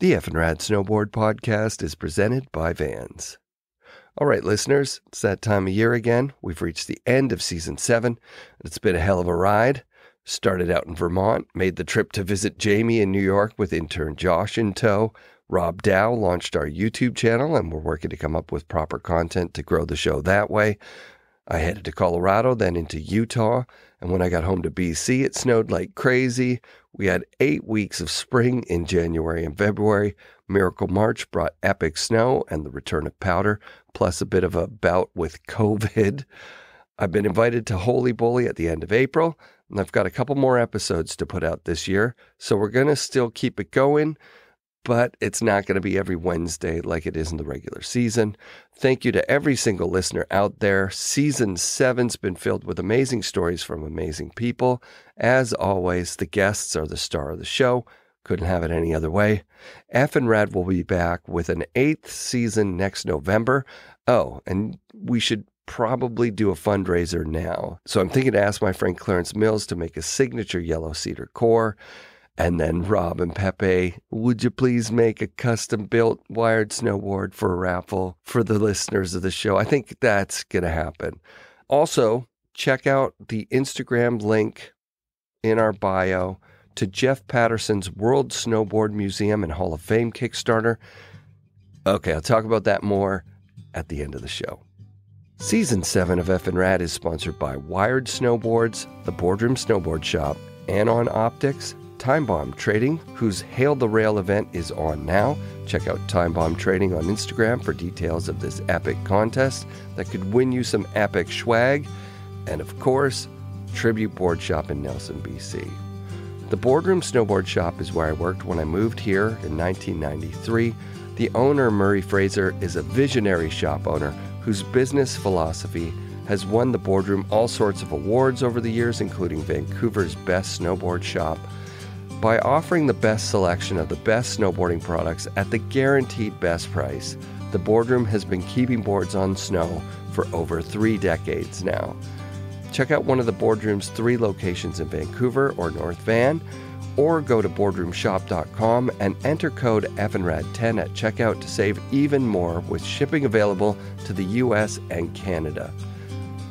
The FNRad Snowboard Podcast is presented by Vans. All right, listeners, it's that time of year again. We've reached the end of Season 7. It's been a hell of a ride. Started out in Vermont, made the trip to visit Jamie in New York with intern Josh in tow. Rob Dow launched our YouTube channel, and we're working to come up with proper content to grow the show that way. I headed to Colorado, then into Utah, and when I got home to BC, it snowed like crazy. We had 8 weeks of spring in January and February. Miracle March brought epic snow and the return of powder, plus a bit of a bout with COVID. I've been invited to Holy Bully at the end of April, and I've got a couple more episodes to put out this year, so we're going to still keep it going. But it's not going to be every Wednesday like it is in the regular season. Thank you to every single listener out there. Season 7's been filled with amazing stories from amazing people. As always, the guests are the star of the show. Couldn't have it any other way. FNRad will be back with an 8th season next November. Oh, and we should probably do a fundraiser now. So I'm thinking to ask my friend Clarence Mills to make a signature yellow cedar core. And then Rob and Pepe, would you please make a custom-built wired snowboard for a raffle for the listeners of the show? I think that's going to happen. Also, check out the Instagram link in our bio to Jeff Patterson's World Snowboard Museum and Hall of Fame Kickstarter. Okay, I'll talk about that more at the end of the show. Season 7 of FNRad is sponsored by Wired Snowboards, the Boardroom Snowboard Shop, Anon Optics, Time Bomb Trading, whose Hail the Rail event is on now. Check out Time Bomb Trading on Instagram for details of this epic contest that could win you some epic swag. And of course, Tribute Board Shop in Nelson, BC. The Boardroom Snowboard Shop is where I worked when I moved here in 1993. The owner, Murray Fraser, is a visionary shop owner whose business philosophy has won the Boardroom all sorts of awards over the years, including Vancouver's Best Snowboard Shop. By offering the best selection of the best snowboarding products at the guaranteed best price, the Boardroom has been keeping boards on snow for over 3 decades now. Check out one of the Boardroom's 3 locations in Vancouver or North Van, or go to boardroomshop.com and enter code FNRAD10 at checkout to save even more with shipping available to the US and Canada.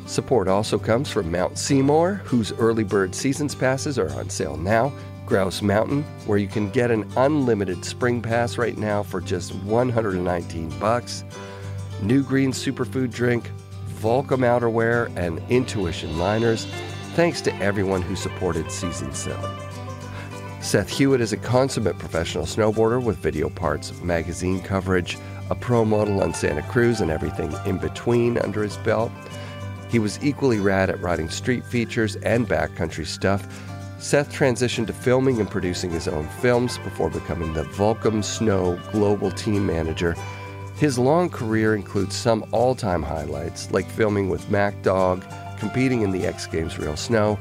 Support also comes from Mount Seymour, whose early bird seasons passes are on sale now. Grouse Mountain, where you can get an unlimited spring pass right now for just $119. New Green Superfood Drink, Volcom outerwear, and Intuition liners. Thanks to everyone who supported Season 7. Seth Huot is a consummate professional snowboarder with video parts, magazine coverage, a pro model on Santa Cruz, and everything in between under his belt. He was equally rad at riding street features and backcountry stuff. Seth transitioned to filming and producing his own films before becoming the Volcom Snow global team manager. His long career includes some all-time highlights, like filming with Mack Dawg, competing in the X-Games Real Snow.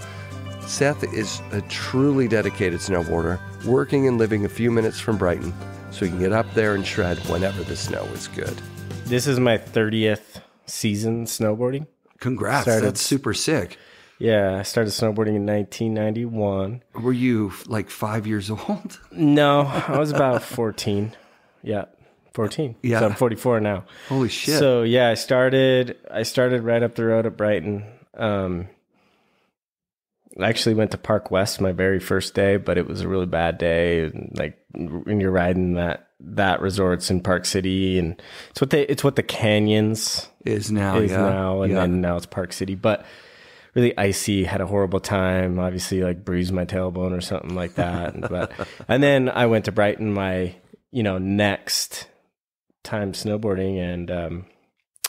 Seth is a truly dedicated snowboarder, working and living a few minutes from Brighton, so he can get up there and shred whenever the snow is good. This is my 30th season snowboarding. Congrats, that's super sick. Yeah, I started snowboarding in 1991. Were you like 5 years old? No, I was about 14. Yeah, 14. Yeah. So I'm 44 now. Holy shit. So yeah, I started right up the road at Brighton. I actually went to Park West my very first day, but it was a really bad day. Like when you're riding that resort's in Park City, and it's what the Canyons is now, and then now it's Park City, but really icy, had a horrible time, obviously like bruised my tailbone or something like that. And then I went to Brighton my, next time snowboarding, and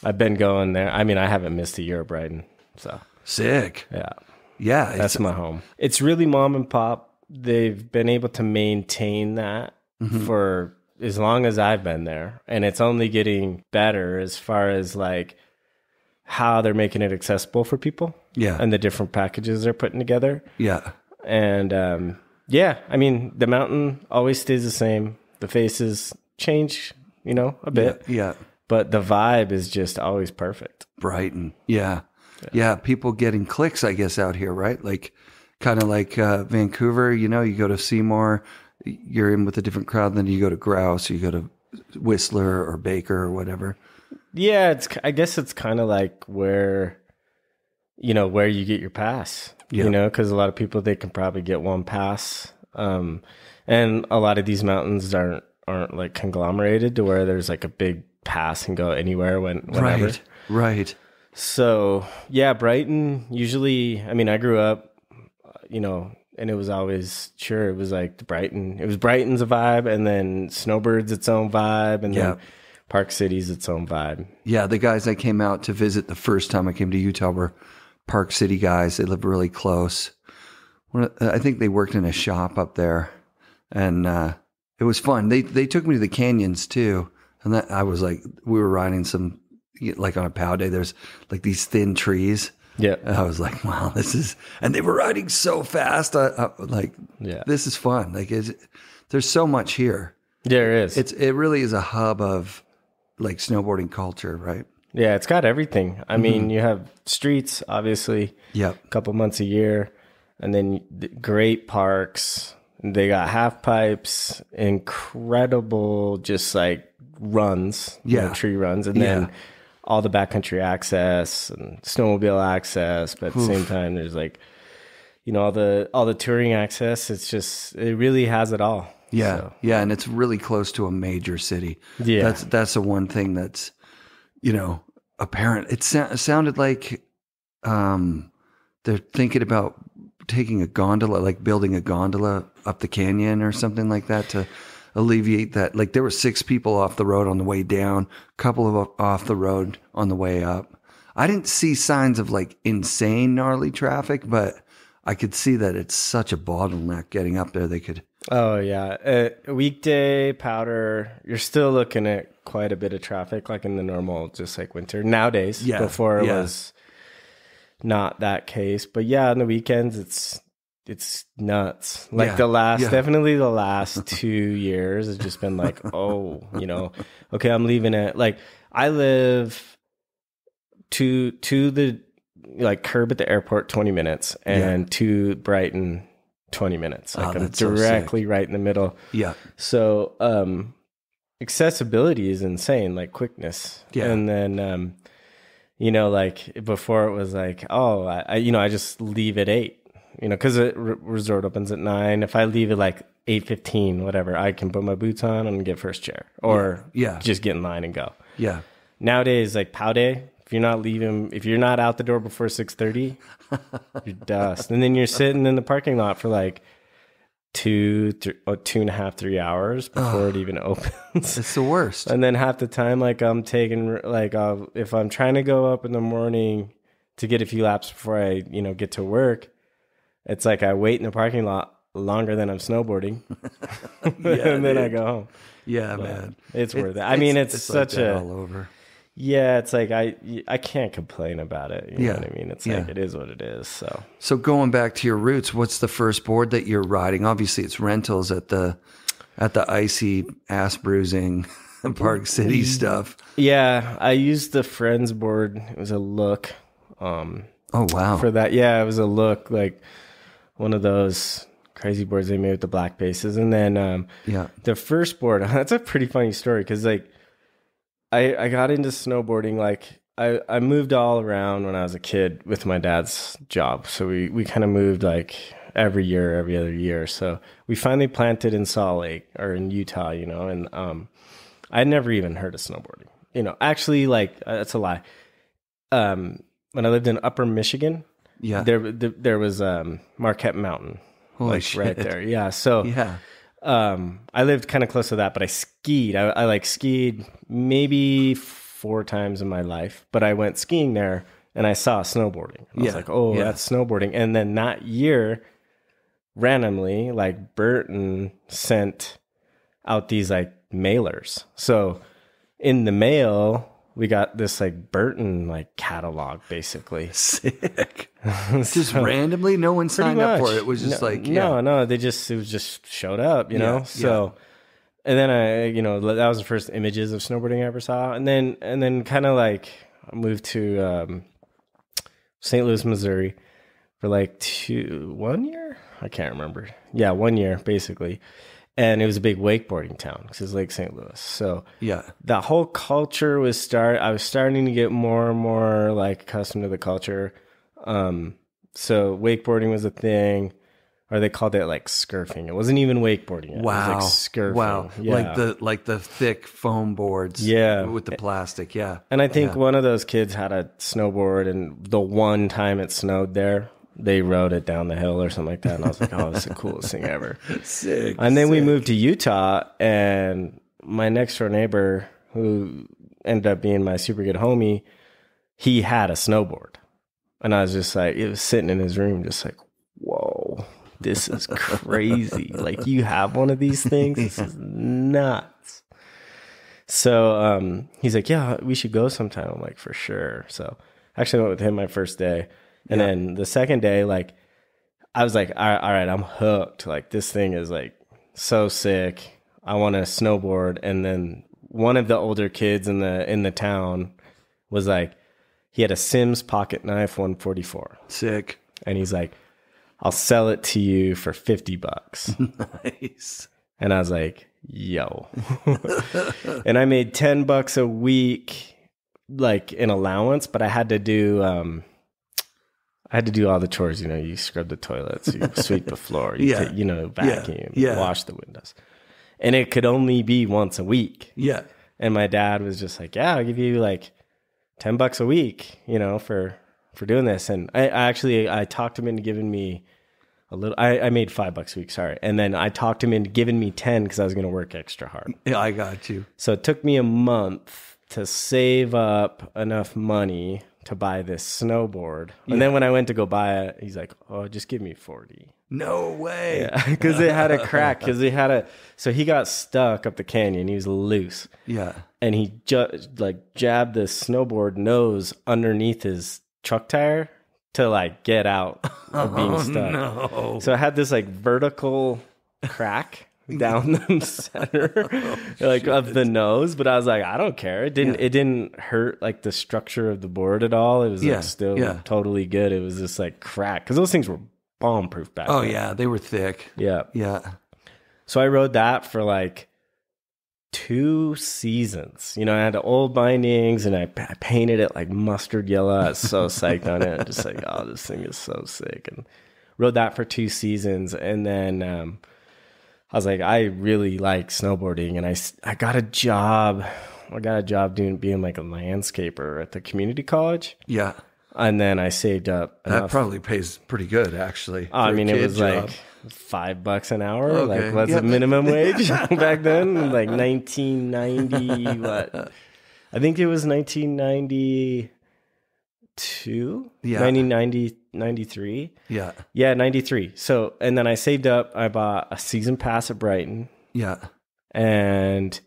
I've been going there. I mean, I haven't missed a year at Brighton. So sick. Yeah. Yeah. That's my home. It's really mom and pop. They've been able to maintain that for as long as I've been there. And it's only getting better as far as like how they're making it accessible for people. Yeah. And the different packages they're putting together. Yeah. And yeah, I mean, the mountain always stays the same. The faces change, a bit. Yeah. But the vibe is just always perfect. Brighton. Yeah. Yeah. People getting clicks, I guess, out here, right? Like kind of like Vancouver, you go to Seymour you're in with a different crowd than you go to Grouse or you go to Whistler or Baker or whatever. Yeah, I guess it's kind of like where you get your pass. Yeah. Because a lot of people, they can probably get one pass, and a lot of these mountains aren't like conglomerated to where there's like a big pass and go anywhere whenever. Right. So yeah, Brighton usually. I mean, I grew up, and it was always it was like Brighton. It was Brighton's a vibe, and then Snowbird's its own vibe, and then Park City's its own vibe. Yeah, the guys I came out to visit the first time I came to Utah were Park City guys. They lived really close. I think they worked in a shop up there, and it was fun. They took me to the canyons too, and I was like, we were riding some, like on a POW day. There's like these thin trees. Yeah, and I was like, wow, and they were riding so fast. This is fun. Like, there's so much here. There is. It really is a hub of like snowboarding culture, right? Yeah, it's got everything. I mean, you have streets, obviously. Yeah, a couple months a year, and then great parks. They got half pipes, incredible, just like runs, tree runs, and then all the backcountry access and snowmobile access. But at the same time, there's like, all the touring access. It really has it all. Yeah, so. Yeah, and it's really close to a major city. Yeah, that's the one thing that's, apparent. It sounded like they're thinking about taking a gondola, like building a gondola up the canyon or something like that to alleviate that. Like there were 6 people off the road on the way down, a couple of off the road on the way up. I didn't see signs of like insane gnarly traffic, but I could see that it's such a bottleneck getting up there. They could. Oh yeah, weekday powder. You're still looking at quite a bit of traffic, like in the normal, just like winter nowadays. Yeah, before it was not that case, but yeah, on the weekends it's nuts. Like definitely the last 2 years has just been like, okay, I'm leaving it. Like I live to the like curb at the airport 20 minutes and to Brighton 20 minutes. Like I'm directly right in the middle. Yeah. So accessibility is insane, like quickness. Yeah. And then like before it was like, I just leave at 8, because resort opens at 9. If I leave at like 8:15, whatever, I can put my boots on and get first chair or just get in line and go. Yeah. Nowadays, like POW day, if you're not out the door before 6:30, you're dust. And then you're sitting in the parking lot for like 2.5, 3 hours before it even opens. It's the worst. And then half the time, like I'm taking, like if I'm trying to go up in the morning to get a few laps before I, get to work, it's like I wait in the parking lot longer than I'm snowboarding. And then I go home. Yeah, man. It's worth it. I mean, it's such like all over. Yeah, it's like I can't complain about it. You know what I mean? It's like it is what it is. So going back to your roots, what's the first board that you're riding? Obviously, it's rentals at the icy ass bruising Park City stuff. Yeah, I used the Friends board. It was a Look. Oh wow! For that, yeah, it was a Look, like one of those crazy boards they made with the black bases. And then the first board. That's a pretty funny story because like. I got into snowboarding, like I moved all around when I was a kid with my dad's job. So we kind of moved like every other year. So we finally planted in Salt Lake or in Utah, and I'd never even heard of snowboarding. Actually, like that's a lie. When I lived in Upper Michigan, there was Marquette Mountain. Holy shit. Right there. Yeah. So I lived kind of close to that, but I skied. I like skied maybe 4 times in my life, but I went skiing there and I saw snowboarding. I was like, that's snowboarding. And then that year, randomly, like Burton sent out these like mailers. So in the mail, we got this like Burton like catalog, basically. Sick. Just randomly, no one signed up for it. It was just no. It just showed up, So, and then that was the first images of snowboarding I ever saw, and then kind of like I moved to St. Louis, Missouri, for like 1 year. I can't remember. Yeah, 1 year basically, and it was a big wakeboarding town because it's Lake St. Louis. So Yeah. the whole culture was I was starting to get more and more like accustomed to the culture. So wakeboarding was a thing, or they called it like scurfing. It wasn't even wakeboarding yet. Wow. It was like scurfing. Wow. Yeah. Like the thick foam boards. Yeah. With the plastic. Yeah. And I think one of those kids had a snowboard, and the one time it snowed there, they rode it down the hill or something like that. And I was like, oh, this is the coolest thing ever. Sick. And then we moved to Utah, and my next door neighbor, who ended up being my super good homie, he had a snowboard. And I was just like, it was sitting in his room, just like, whoa, this is crazy. Like, you have one of these things? This is nuts. So he's like, yeah, we should go sometime. I'm like, for sure. So I actually went with him my first day. And then the second day, like, I was like, all right, I'm hooked. Like, this thing is like so sick. I want to snowboard. And then one of the older kids in the town was like, he had a Sims pocket knife 144. Sick. And he's like, I'll sell it to you for $50. Nice. And I was like, yo. And I made $10 a week, like, in allowance, but I had to do all the chores. You know, you scrub the toilets, you sweep the floor, you vacuum, wash the windows. And it could only be once a week. Yeah. And my dad was just like, yeah, I'll give you like $10 a week, you know, for doing this. And I talked him into giving me a little, I made $5 a week, sorry. And then I talked him into giving me 10 because I was going to work extra hard. Yeah, I got you. So it took me a month to save up enough money to buy this snowboard. And then when I went to go buy it, he's like, oh, just give me 40. No way. Yeah, because it had a crack. So he got stuck up the canyon. He was loose. Yeah. And he just like jabbed the snowboard nose underneath his truck tire to like get out of being stuck. No. So I had this like vertical crack down the center of the nose, but I was like, I don't care. It didn't hurt like the structure of the board at all. It was like still totally good. It was just like crack because those things were bomb-proof back then. Yeah, they were thick. Yeah. So I rode that for like 2 seasons. You know, I had the old bindings and I painted it like mustard yellow. I was so psyched on it. Just like, oh, this thing is so sick. And rode that for 2 seasons. And then I was like, I really like snowboarding. And I got a job. I got a job being like a landscaper at the community college. Yeah. And then I saved up enough. That probably pays pretty good, actually. I mean, it was like $5 an hour. Okay. Like, what's the minimum wage back then? Like 1990, what? I think it was 1992? Yeah. 1993? Yeah. Yeah, 93. So, and then I saved up. I bought a season pass at Brighton. Yeah. And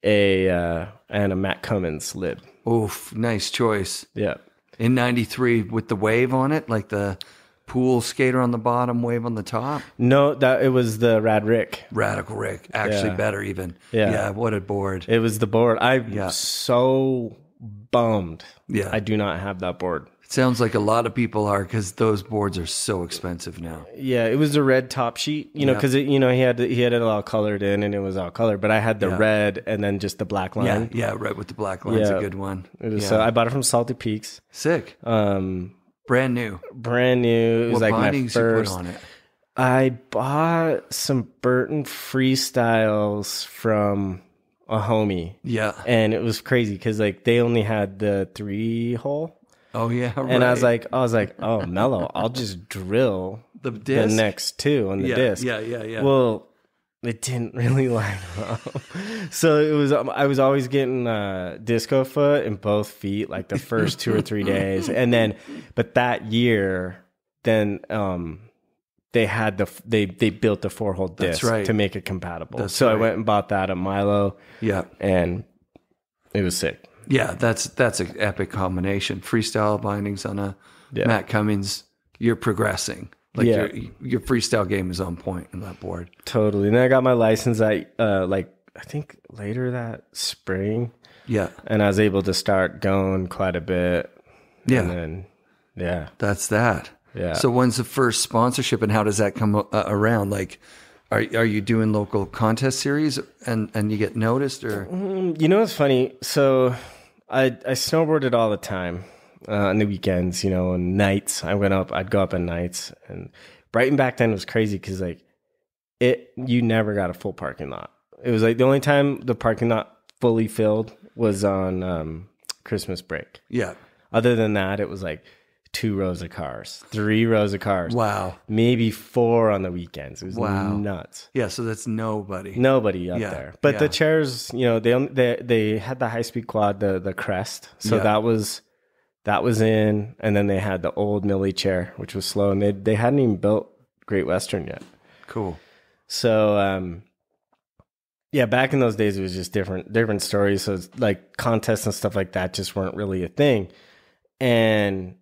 a Matt Cummins lid. Oof, nice choice. Yeah. In 93 with the wave on it, like the pool skater on the bottom, wave on the top? No, it was the Radical Rick. Actually better even. Yeah, what a board. It was the board. I'm so bummed. Yeah. I do not have that board. It sounds like a lot of people are because those boards are so expensive now. Yeah, it was the red top sheet, you know, because he had it all colored in and it was all colored, but I had the red and then just the black line. Yeah, red with the black line's a good one. So I bought it from Salty Peaks. Sick. Brand new. It was what like my bindings first. You put on it? I bought some Burton Freestyles from a homie. Yeah. And it was crazy because like they only had the 3-hole. Oh yeah, right. And I was like, oh, mellow. I'll just drill the next 2 on the disc. Yeah. Well, it didn't really line up. So it was. I was always getting disco foot in both feet, like the first 2 or 3 days, and then, but that year, then they had they built the 4-hole disc to make it compatible. I went and bought that at Milo. Yeah, and it was sick. Yeah, that's an epic combination. Freestyle bindings on a Matt Cummins. You're progressing. Like your freestyle game is on point in that board. Totally. And then I got my license I think later that spring. Yeah. And I was able to start going quite a bit. Yeah. And then, that's that. Yeah. So when's the first sponsorship and how does that come around? Like Are you doing local contest series and you get noticed or? You know what's funny? So I snowboarded all the time on the weekends, you know, and nights. I'd go up at nights, and Brighton back then was crazy because like you never got a full parking lot. It was like the only time the parking lot fully filled was on Christmas break. Yeah. Other than that, it was like 2 rows of cars, 3 rows of cars. Wow. Maybe 4 on the weekends. It was nuts. Yeah, so that's nobody up there. But the chairs, you know, they had the high speed quad, the Crest. So that was in, and then they had the old Millie chair, which was slow, and they hadn't even built Great Western yet. Cool. So back in those days it was just different stories. So it's like contests and stuff like that just weren't really a thing. And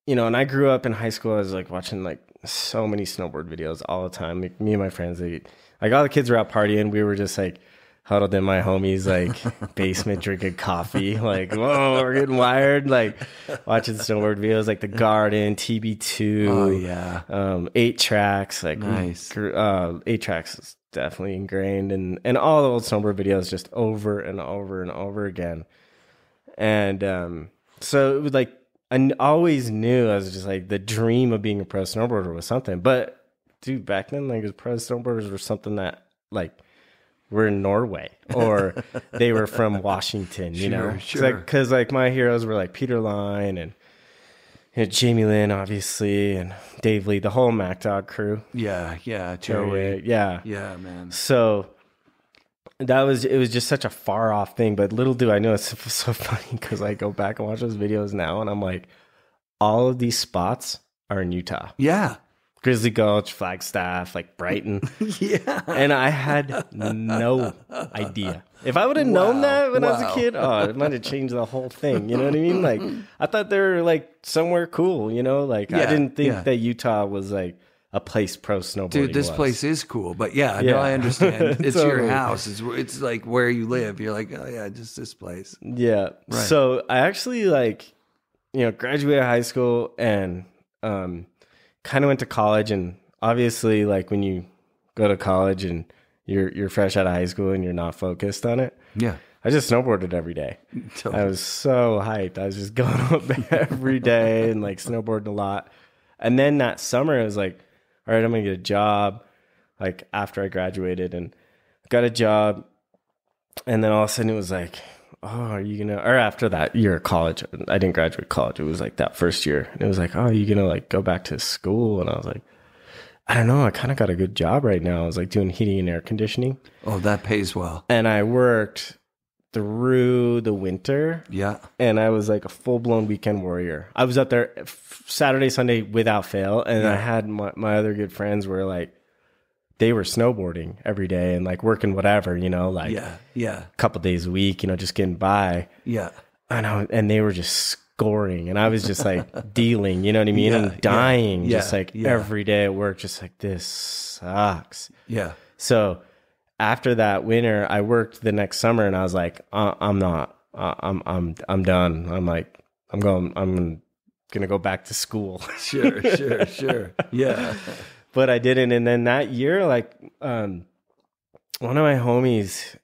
you know, and I grew up in high school. I was like watching like so many snowboard videos all the time. Like, me and my friends, like all the kids were out partying. We were just like huddled in my homies, like basement drinking coffee. Like, whoa, we're getting wired. Like watching snowboard videos, like The Garden, TB2. Oh yeah. 8 tracks. Like nice. 8 tracks is definitely ingrained, and all the old snowboard videos just over and over and over again. And so it was like, I always knew I was just like the dream of being a pro snowboarder was something. But dude, back then, like, as pro snowboarders were something that like were in Norway or they were from Washington, you know? Sure. Because like my heroes were like Peter Line and you know, Jamie Lynn, obviously, and Dave Lee, the whole Mack Dawg crew. Yeah, Joey. Yeah, man. So it was just such a far off thing, but little do I know, it's so funny because I go back and watch those videos now and I'm like, all of these spots are in Utah. Yeah. Grizzly Gulch, Flagstaff, like Brighton. Yeah. And I had no idea. If I would have known that when I was a kid, it might have changed the whole thing. You know what I mean? Like, I thought they were like somewhere cool, you know? Like, I didn't think that Utah was like a place pro snowboarding. Dude, this place is cool, but no, I understand. It's your house. It's like where you live. You're like, oh yeah, just this place. Yeah. Right. So I actually like, you know, graduated high school and kind of went to college. And obviously, like when you go to college and you're fresh out of high school and you're not focused on it. Yeah. I just snowboarded every day. Totally. I was so hyped. I was just going up every day and like snowboarding a lot. And then that summer, I was like, all right, I'm going to get a job like after I graduated, and got a job. And then all of a sudden it was like, oh, are you going to, or after that year of college, I didn't graduate college. It was like that first year. And it was like, oh, are you going to like go back to school? And I was like, I don't know. I kind of got a good job right now. I was like doing heating and air conditioning. Oh, that pays well. And I worked through the winter. Yeah. And I was like a full-blown weekend warrior. I was up there Saturday, Sunday without fail. And I had my other good friends were like, they were snowboarding every day and like working whatever, you know, like a couple days a week, you know, just getting by. Yeah. And they were just scoring. And I was just like dealing, you know what I mean? And dying just like every day at work, just like, this sucks. Yeah. So after that winter, I worked the next summer and I was like, I'm done. I'm like, I'm going to go back to school. Sure. Yeah. But I didn't. And then that year, like, one of my homies,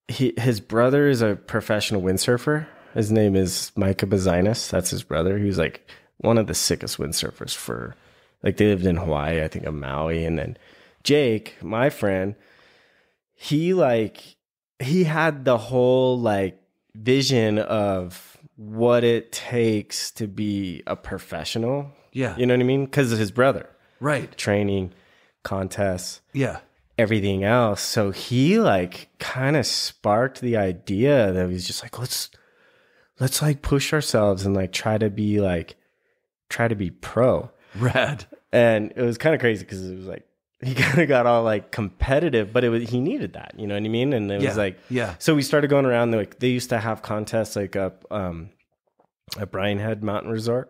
his brother is a professional windsurfer. His name is Micah Bazinas. That's his brother. He was like one of the sickest windsurfers for, like, they lived in Hawaii, I think, of Maui. And then Jake, my friend, he had the whole like vision of what it takes to be a professional. Yeah. You know what I mean? Because of his brother. Right. Training, contests. Yeah. Everything else. So he like kind of sparked the idea that he's just like, let's like push ourselves and like try to be pro. Rad. And it was kind of crazy because it was like, he kind of got all like competitive, but he needed that, you know what I mean? And it was like, so we started going around, like they used to have contests like up at Bryan Head Mountain Resort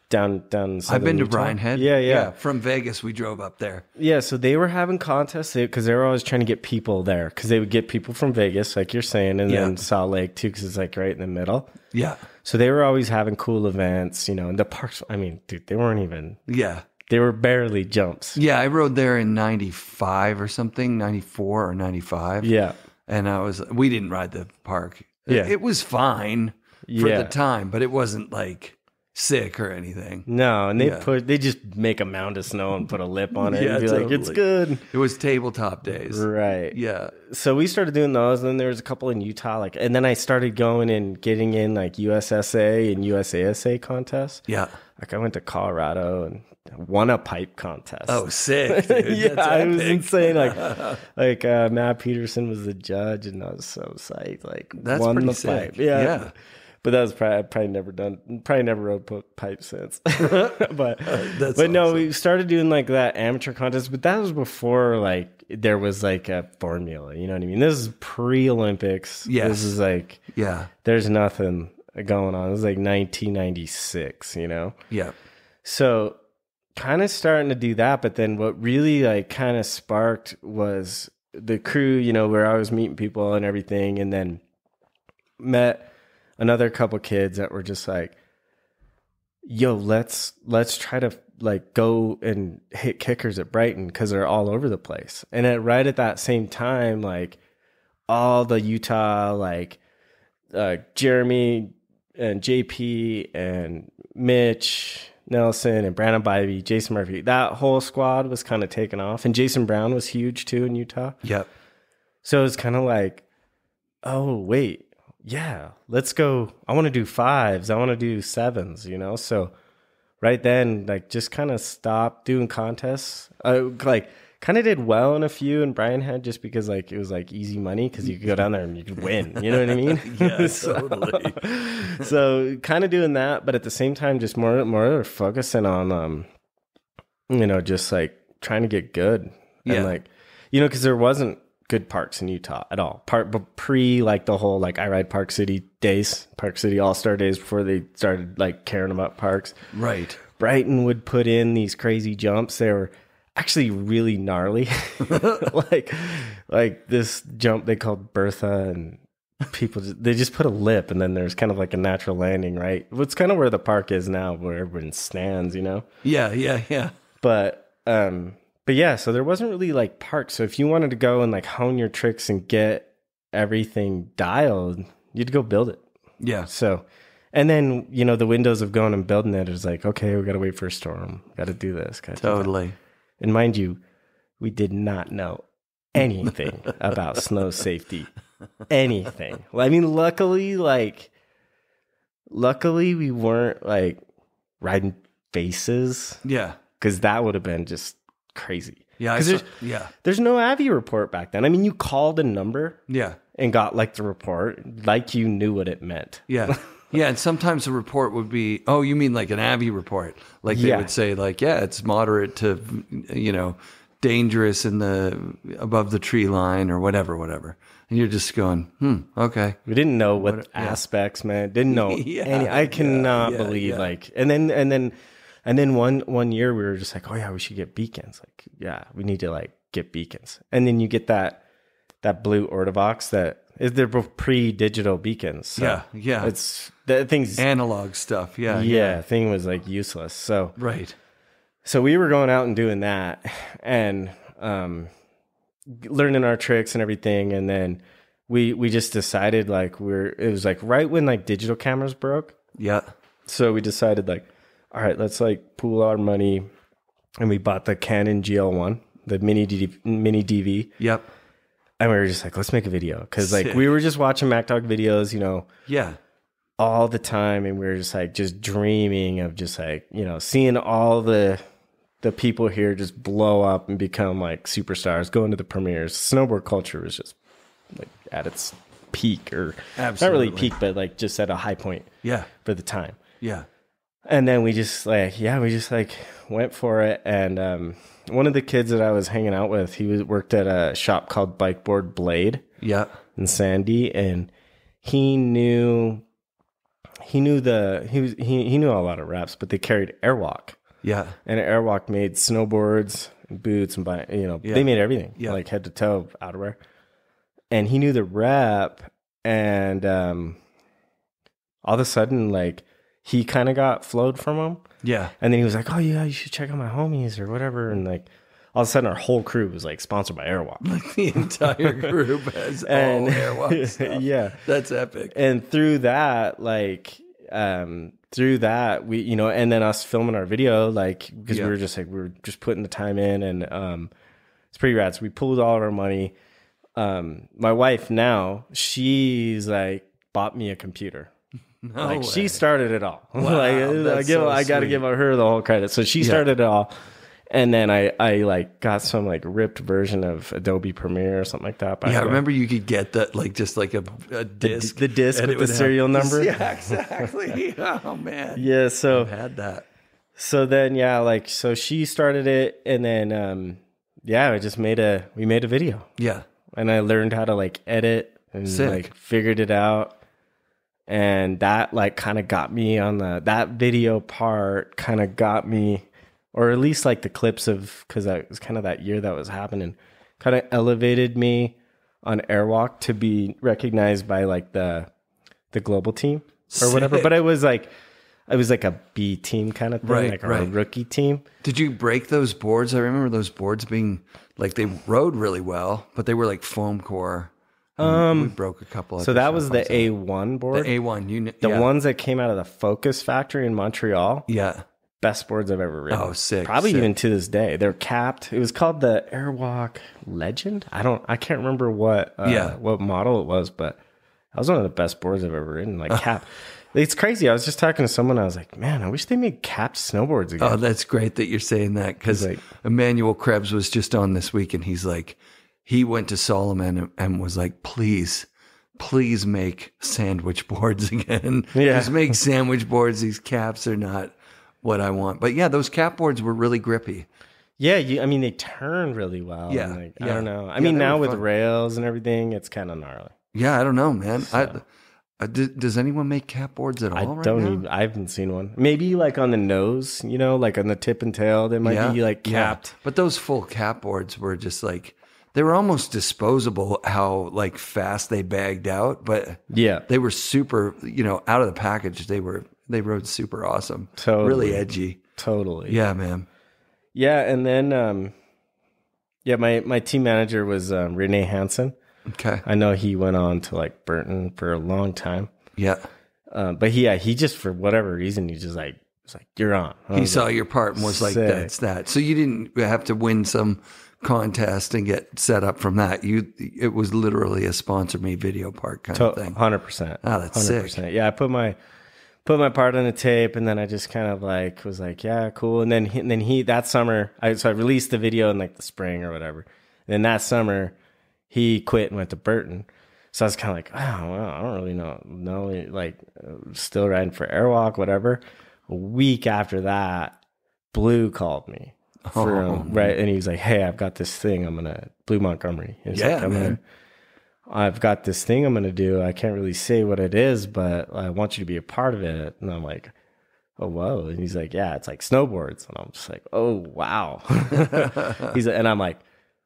down I've been to Utah. Bryan Head. Yeah. From Vegas, we drove up there. Yeah. So they were having contests because they were always trying to get people there because they would get people from Vegas, like you're saying, and then Salt Lake too, because it's like right in the middle. Yeah. So they were always having cool events, you know, and the parks, I mean, dude, they weren't even they were barely jumps. Yeah, I rode there in 95 or something, 94 or 95. Yeah. And we didn't ride the park. Yeah. It was fine for the time, but it wasn't like sick or anything. No, and they just make a mound of snow and put a lip on it and be totally. like, it's good. It was tabletop days. Right. Yeah. So we started doing those, and then there was a couple in Utah, and then I started going and getting in like USSA and USASA contests. Yeah. Like I went to Colorado and won a pipe contest. Oh, sick, dude. Yeah, That's it was epic. insane. Like Matt Peterson was the judge, and I was so psyched. Like, That's won pretty the sick. pipe. Yeah. But that was probably never rode pipe since. but That's no, awesome. we started doing like that amateur contest, but that was before like there was like a formula. You know what I mean? This is pre-Olympics. Yes. This is like there's nothing going on. It was like 1996. You know? Yeah. So kind of starting to do that, but then what really like kind of sparked was the crew. You know, where I was meeting people and everything, and then met another couple kids that were just like, yo, let's try to like go and hit kickers at Brighton because they're all over the place. And right at that same time, like all the Utah, like Jeremy and JP and Mitch Nelson and Brandon Bybee, Jason Murphy, that whole squad was kind of taken off. And Jason Brown was huge too in Utah. Yep. So it was kind of like, oh, wait. Yeah, let's go. I want to do 5s. I want to do 7s, you know? So right then, like, just kind of stopped doing contests. Like, kind of did well in a few in Brian Head just because, like, it was, like, easy money because you could go down there and you could win. You know what I mean? Yeah, totally. So kind of doing that, but at the same time, just more focusing on, you know, just, like, trying to get good. And, like, you know, because there wasn't good parks in Utah at all. Pre like the whole like I Ride Park City days, Park City All-Star days before they started like caring about parks. Right. Brighton would put in these crazy jumps. They were actually really gnarly. like this jump they called Bertha, and people they just put a lip and then there's kind of like a natural landing, right? It's kind of where the park is now, where everyone stands, you know? Yeah. But yeah, so there wasn't really like parks. So if you wanted to go and like hone your tricks and get everything dialed, you'd go build it. Yeah. So, and then, you know, the windows of going and building it is like, okay, we got to wait for a storm. Got to do this. Totally. And mind you, we did not know anything about snow safety. Anything. Well, I mean, luckily we weren't like riding faces. Yeah. Because that would have been just crazy. Yeah. There's no Avi report back then. I mean, you called a number Yeah. and got like the report, like you knew what it meant. Yeah. Yeah. And sometimes the report would be, oh, you mean like an Avi report? Like they would say like, yeah, it's moderate to, you know, dangerous in the above the tree line or whatever. And you're just going, okay. We didn't know what aspects meant. Didn't know any. I cannot believe like, and then one year we were just like, oh yeah, we should get beacons. Like, yeah, we need to like get beacons. And then you get that blue Ortovox that is they're both pre-digital beacons. So yeah. It's the thing's analog stuff. Yeah. Yeah. Thing was like useless. So right. So we were going out and doing that and learning our tricks and everything. And then we just decided like it was like right when like digital cameras broke. Yeah. So we decided like, all right, let's like pool our money, and we bought the Canon GL1, the mini DV. Yep. And we were just like, let's make a video because like we were just watching Mack Dawg videos, you know, all the time, and we were just like just dreaming of just like, you know, seeing all the people here just blow up and become like superstars, going to the premieres. Snowboard culture was just like at its peak, or not really peak, but like just at a high point. Yeah. For the time. Yeah. And then we just went for it. And one of the kids that I was hanging out with, he worked at a shop called Bikeboard Blade. Yeah. In Sandy, and he knew a lot of reps, but they carried Airwalk. Yeah. And Airwalk made snowboards and boots and they made everything, like head to toe outerwear. And he knew the rep, and all of a sudden like he kind of got flowed from him. Yeah. And then he was like, oh yeah, you should check out my homies or whatever. And like all of a sudden our whole crew was like sponsored by Airwalk. Like the entire group has all Airwalk stuff. Yeah. That's epic. And through that, like, we, you know, and then us filming our video, like, because we were just putting the time in, and it's pretty rad. So we pulled all of our money. My wife now, she's like bought me a computer. No like way. she started it all. Wow, I got to give her the whole credit. So she started it all. And then I like got some like ripped version of Adobe Premiere or something like that. Yeah, I remember you could get that like just like a disc. The disc with the serial number. Yeah, exactly. Oh man. Yeah, so I've had that. So then so she started it, and then I just we made a video. Yeah. And I learned how to like edit and like figured it out. And that like kind of got me on that video part kind of got me, or at least like the clips of, because that was kind of that year that was happening, kind of elevated me on Airwalk to be recognized by like the global team or whatever. But it was like a B team kind of thing, like a rookie team. Did you break those boards? I remember those boards being like, they rode really well, but they were like foam core. We broke a couple of. So that was the A1 board. The A1 The ones that came out of the Focus factory in Montreal. Yeah. Best boards I've ever ridden. Oh, sick. Probably even to this day. They're capped. It was called the Airwalk Legend. I can't remember what model it was, but that was one of the best boards I've ever ridden. Like cap. It's crazy. I was just talking to someone. I was like, man, I wish they made capped snowboards again. Oh, that's great that you're saying that, because like, Emmanuel Krebs was just on this week, and he's like, he went to Solomon and was like, please make sandwich boards again. Yeah. Just make sandwich boards. These caps are not what I want. But yeah, those cap boards were really grippy. Yeah, I mean, they turn really well. Yeah. Like, I don't know. I mean, now with rails and everything, it's kind of gnarly. Yeah, I don't know, man. So. Does anyone make cap boards at all I haven't seen one. Maybe like on the nose, you know, like on the tip and tail, they might be like capped. Yeah. But those full cap boards were just like, they were almost disposable how like fast they bagged out, but they were super, you know, out of the package. They rode super awesome. Totally. Really edgy. Totally. Yeah, man. Yeah. And then, my team manager was Renee Hansen. Okay. I know he went on to like Burton for a long time. Yeah. But he just, for whatever reason, he just like, was like, you're on. He saw your part and was like, that's that. So you didn't have to win some contest and get set up from that. It was literally a sponsor me video part kind of thing. 100%. Oh, that's 100%. Sick. Yeah, I put my part on the tape, and then I just kind of like was like, yeah, cool. And then he that summer, I released the video in like the spring or whatever. And then that summer, he quit and went to Burton. So I was kind of like, oh, well, I don't really know, like still riding for Airwalk, whatever. A week after that, Blue called me. Right, and he was like, "Hey, I've got this thing. Blue Montgomery. I've got this thing I'm gonna do. I can't really say what it is, but I want you to be a part of it." And I'm like, "Oh, whoa!" And he's like, "Yeah, it's like snowboards." And I'm just like, "Oh, wow." And I'm like,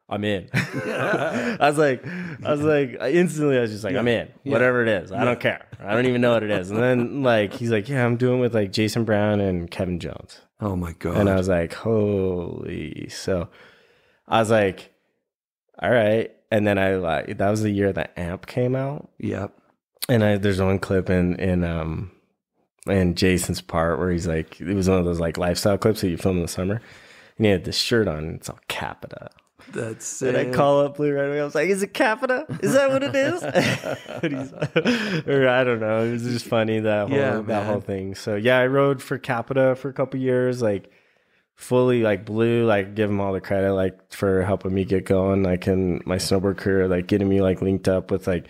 "I'm in." I was like, instantly, I was just like, "I'm in. Whatever it is, I don't care. I don't even know what it is." And then like he's like, "Yeah, I'm doing with like Jason Brown and Kevin Jones." Oh my God. And I was like, holy. So I was like, all right. And then that was the year that AMP came out. Yep. And there's one clip in Jason's part where he's like, it was one of those like lifestyle clips that you film in the summer. And he had this shirt on, and it's all CaPita. That's sick. And I call up Blue right away. I was like, is it CaPita? Is that what it is? Or I don't know. It was just funny, that whole thing. So yeah, I rode for CaPita for a couple years, like fully like Blue, like give him all the credit, like for helping me get going, like in my snowboard career, like getting me like linked up with like,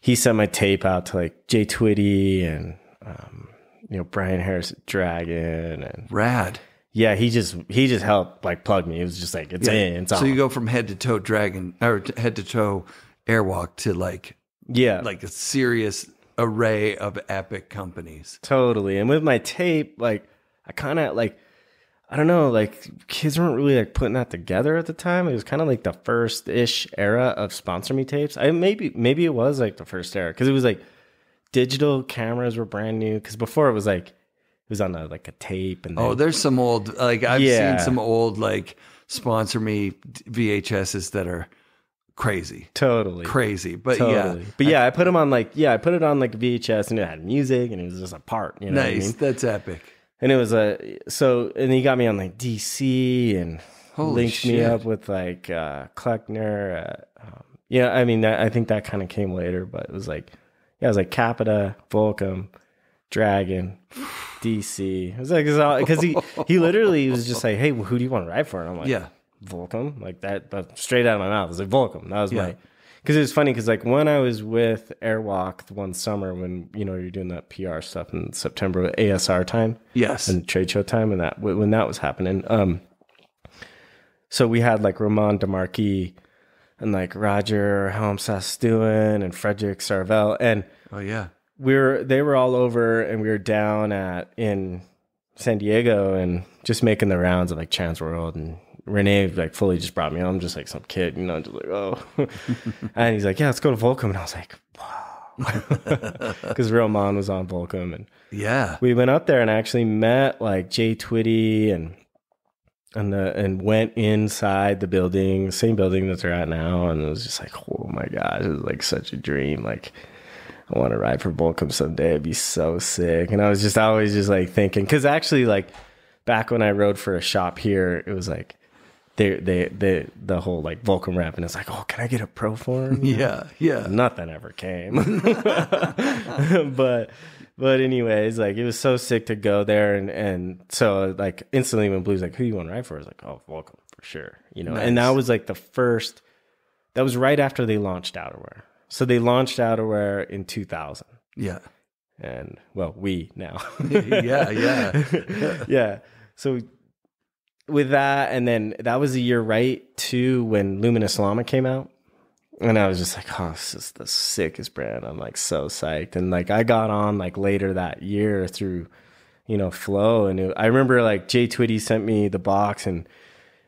he sent my tape out to like Jay Twitty and, Brian Harris at Dragon and rad. Yeah, he just helped like plug me. It was just like it's in. It's on. So you go from head to toe Dragon or head to toe Airwalk to like a serious array of epic companies. Totally. And with my tape, like I kind of like, I don't know, like kids weren't really like putting that together at the time. It was kind of like the first-ish era of sponsor me tapes. Maybe it was like the first era, because it was like digital cameras were brand new. Because before it was like was on a tape. And Oh, there's some old, like I've seen some old like sponsor me VHSs that are crazy. Totally. Crazy. But totally. But I put them on I put it on like VHS and it had music and it was just a part. You know nice. What I mean? That's epic. And it was and he got me on like DC and linked me up with like Kleckner. I mean, I think that kind of came later, but it was like, it was like CaPita, Volcom, Dragon, DC. It was like, because he literally was just like, hey, well, who do you want to ride for? And I'm like, Volcom, like that, but straight out of my mouth. I was like, Volcom. That was my, because it was funny because like when I was with Airwalk one summer when, you're doing that PR stuff in September, ASR time. Yes. And trade show time and that, when that was happening. So we had like Roman DeMarquis and like Roger Helm-Sastuin and Frederick Sarvel. And they were all over and we were down in San Diego and just making the rounds of like Trans World, and Renee like fully just brought me on. I'm just like some kid, just like, oh. And he's like, yeah, let's go to Volcom. And I was like, wow. Because Roman was on Volcom. And we went up there and actually met like Jay Twitty and went inside the building, same building that they're at now. And it was just like, oh my gosh, it was like such a dream. Like, I want to ride for Volcom someday. It'd be so sick. And I was always just like thinking, because actually like back when I rode for a shop here, it was like the whole like Volcom rep, and it's like, oh, can I get a pro form? Yeah. Nothing ever came. But anyways, like it was so sick to go there, and so like instantly when Blue's like, who you want to ride for? I was like, oh, Volcom for sure, Nice. And that was like that was right after they launched outerwear. So they launched outerwear in 2000. Yeah. And well, we now. Yeah. So with that, and then that was a year right to when Luminous Llama came out. And I was just like, oh, this is the sickest brand. I'm like so psyched. And like I got on like later that year through, Flow. And I remember like Jay Twitty sent me the box, and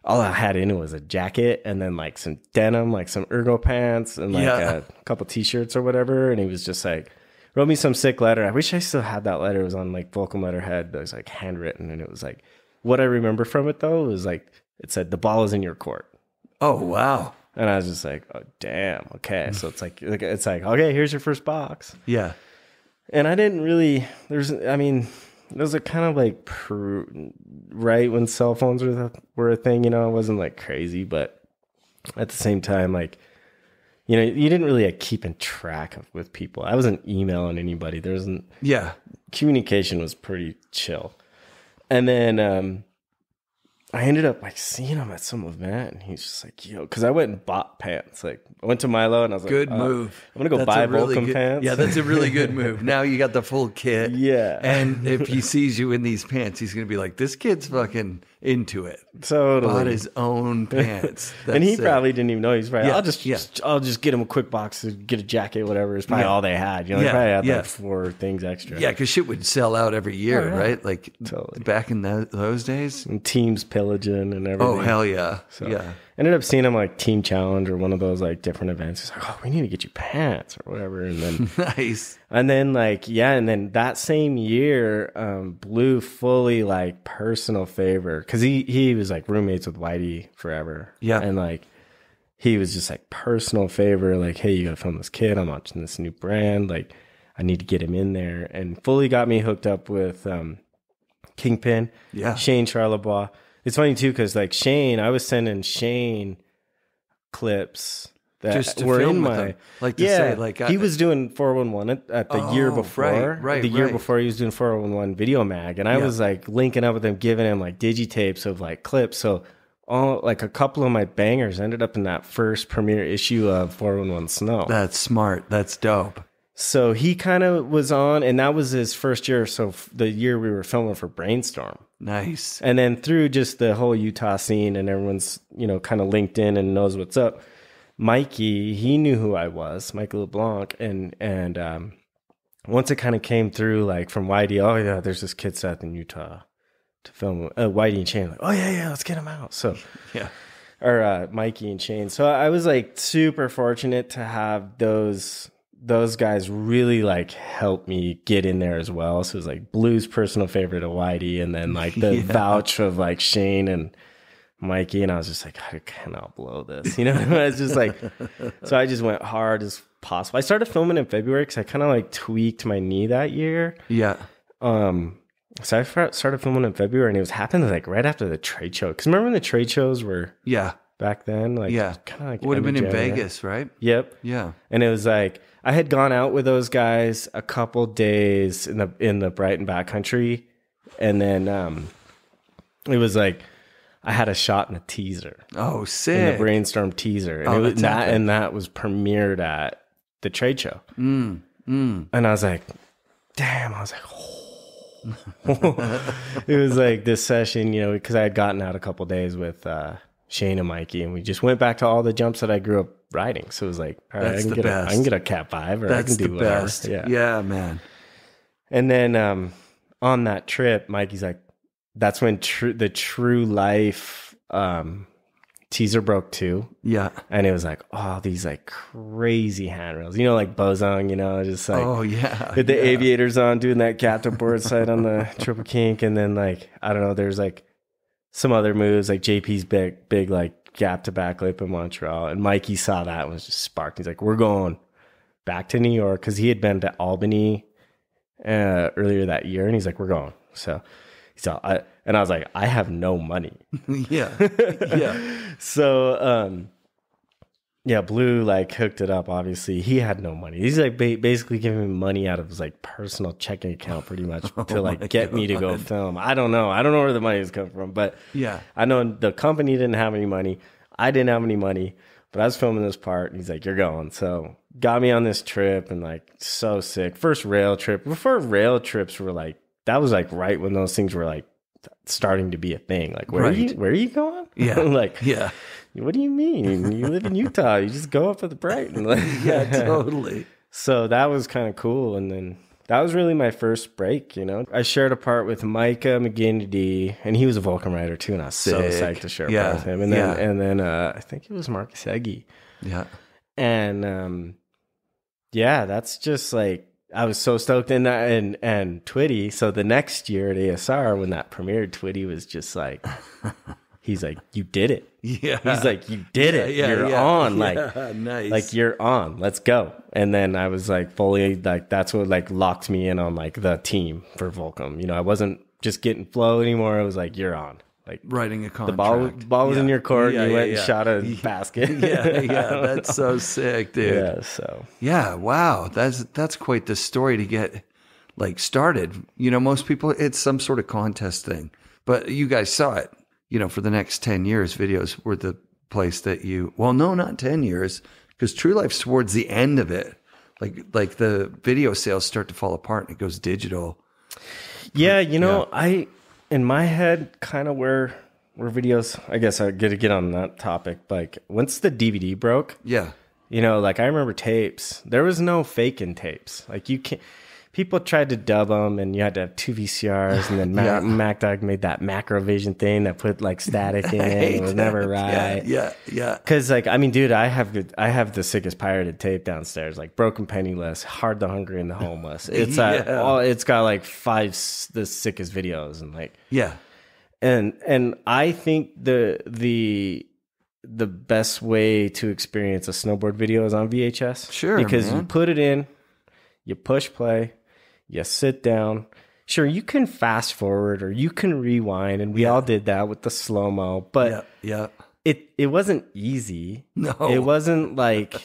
all I had in it was a jacket and then like some denim, like some ergo pants and like a couple t-shirts or whatever. And he was just like, wrote me some sick letter. I wish I still had that letter. It was on like Volcom letterhead. It was like handwritten. And it was like, what I remember from it though, was like, it said, the ball is in your court. Oh, wow. And I was just like, oh, damn. Okay. So it's like, okay, here's your first box. Yeah. And I didn't really, it was a kind of like right when cell phones were a thing, it wasn't like crazy, but at the same time, like, you didn't really like keeping track with people. I wasn't emailing anybody. There wasn't, communication was pretty chill. And then, I ended up like seeing him at some event, and he's just like, yo, because I went and bought pants. Like I went to Milo and I was like, good move. I'm going to go buy Volcom pants. Yeah, that's a really good move. Now you got the full kit. Yeah. And if he sees you in these pants, he's going to be like, this kid's fucking into it. Totally. Bought his own pants. And he probably didn't even know. He's probably, I'll just get him a quick box to get a jacket, whatever. It's probably all they had. They probably had like 4 things extra. Yeah, because shit would sell out every year, right? Like back in those days. And teams pillaging and everything. Oh, hell yeah. So, ended up seeing him like Team Challenge or one of those like different events. He's like, oh, we need to get you pants or whatever. And then nice. And then like, and then that same year, Blue fully like personal favor. Cause he was like roommates with Whitey forever. Yeah. And like, he was just like personal favor. Like, hey, you gotta film this kid. I'm launching this new brand. Like, I need to get him in there, and fully got me hooked up with, Kingpin. Yeah. Shane Charlebois. It's funny too, because like Shane, I was sending Shane clips that just to were film in with my him. Like to say, like he was doing 411 at the year before. The year before he was doing 411 Video Mag, and I was like linking up with him, giving him like digitapes of like clips. So all like a couple of my bangers ended up in that first premiere issue of 411 Snow. That's smart. That's dope. So he kind of was on, and that was his first year. So the year we were filming for Brainstorm. Nice. And then through just the whole Utah scene, and everyone's, kind of linked in and knows what's up. Mikey, he knew who I was, Mikey LeBlanc. And once it kind of came through, like from Whitey, oh yeah, there's this kid Seth in Utah to film. Whitey and Shane, like, oh yeah, let's get him out. So yeah. Or Mikey and Shane. So I was like super fortunate to have those guys really like helped me get in there as well. So it was like Blue's personal favorite of Whitey, and then like the vouch of like Shane and Mikey, and I was just like, I cannot blow this, you know. I was just like, so I just went hard as possible. I started filming in February because I kind of like tweaked my knee that year. Yeah. So I started filming in February, and it was happening like right after the trade show. Because remember when the trade shows were back then? Like, kind of like would have been in Vegas, right? Yep. Yeah. And it was like I had gone out with those guys a couple days in the Brighton backcountry, and then it was like I had a shot in a teaser. Oh, sick! In the Brainstorm teaser, and it was that was premiered at the trade show. And I was like, damn! I was like, it was like this session, you know, because I had gotten out a couple days with Shane and Mikey, and we just went back to all the jumps that I grew up riding. So it was like, all right, I can get a Cat 5, or that's I can do the whatever. Best. Yeah, man. And then on that trip, Mikey's like, that's when the True Life teaser broke too. Yeah. And it was like, oh, these like crazy handrails, you know, like Bozong, you know, just like, with the aviators on, doing that captain board side on the triple kink. And then like, I don't know, there's like some other moves, like JP's big like gap to back lip in Montreal. And Mikey saw that and was just sparked. He's like, we're going back to New York, because he had been to Albany earlier that year. And he's like, we're going. So I was like, I have no money. Yeah. So, Blue like hooked it up. Obviously, he had no money. He's like basically giving me money out of his like personal checking account, pretty much, to like get me to go film. I don't know where the money is coming from, but I know the company didn't have any money. I didn't have any money, but I was filming this part, and he's like, "You're going." So got me on this trip, and like so sick. First rail trip. Before rail trips were like, that was like right when those things were like starting to be a thing. Like, where are you going? Yeah. Like, what do you mean? You live in Utah. You just go up to the Brighton. Like, totally. So that was kind of cool. And then that was really my first break, you know. I shared a part with Micah McGinty, and he was a Volcom rider too, and I was so psyched to share a part with him. And then I think it was Marcus Heggie. Yeah. And that's just like, I was so stoked in that, and Twitty. So the next year at ASR, when that premiered, Twitty was just like, he's like, you did it. Yeah. He's like, you did it. You're on. Like, nice. Like, you're on. Let's go. And then I was like, fully, like, that's what like locked me in on like the team for Volcom. You know, I wasn't just getting flow anymore. I was like, you're on. Like, writing a contract. The ball was in your court. You went and shot a basket. That's so sick, dude. Wow. That's quite the story to get like started. You know, most people, it's some sort of contest thing, but you guys saw it. You know, for the next 10 years, videos were the place that not 10 years, because True Life's towards the end of it. Like the video sales start to fall apart and it goes digital. Yeah, you know, in my head, kind of where videos, I guess I get on that topic. Like, once the DVD broke, you know, like I remember tapes. There was no faking tapes. Like, you can't. People tried to dub them, and you had to have 2 VCRs, and then Mack Dawg made that Macrovision thing that put like static in it. It was never right. Yeah. Because like, I mean, dude, I have the sickest pirated tape downstairs, like Broken Penniless, Hard the Hungry and the Homeless. It's it's got like 5 the sickest videos, and like and I think the best way to experience a snowboard video is on VHS. Sure, because you put it in, you push play. You sit down. Sure, you can fast forward or you can rewind, and we all did that with the slow-mo, but it wasn't easy. No. It wasn't like,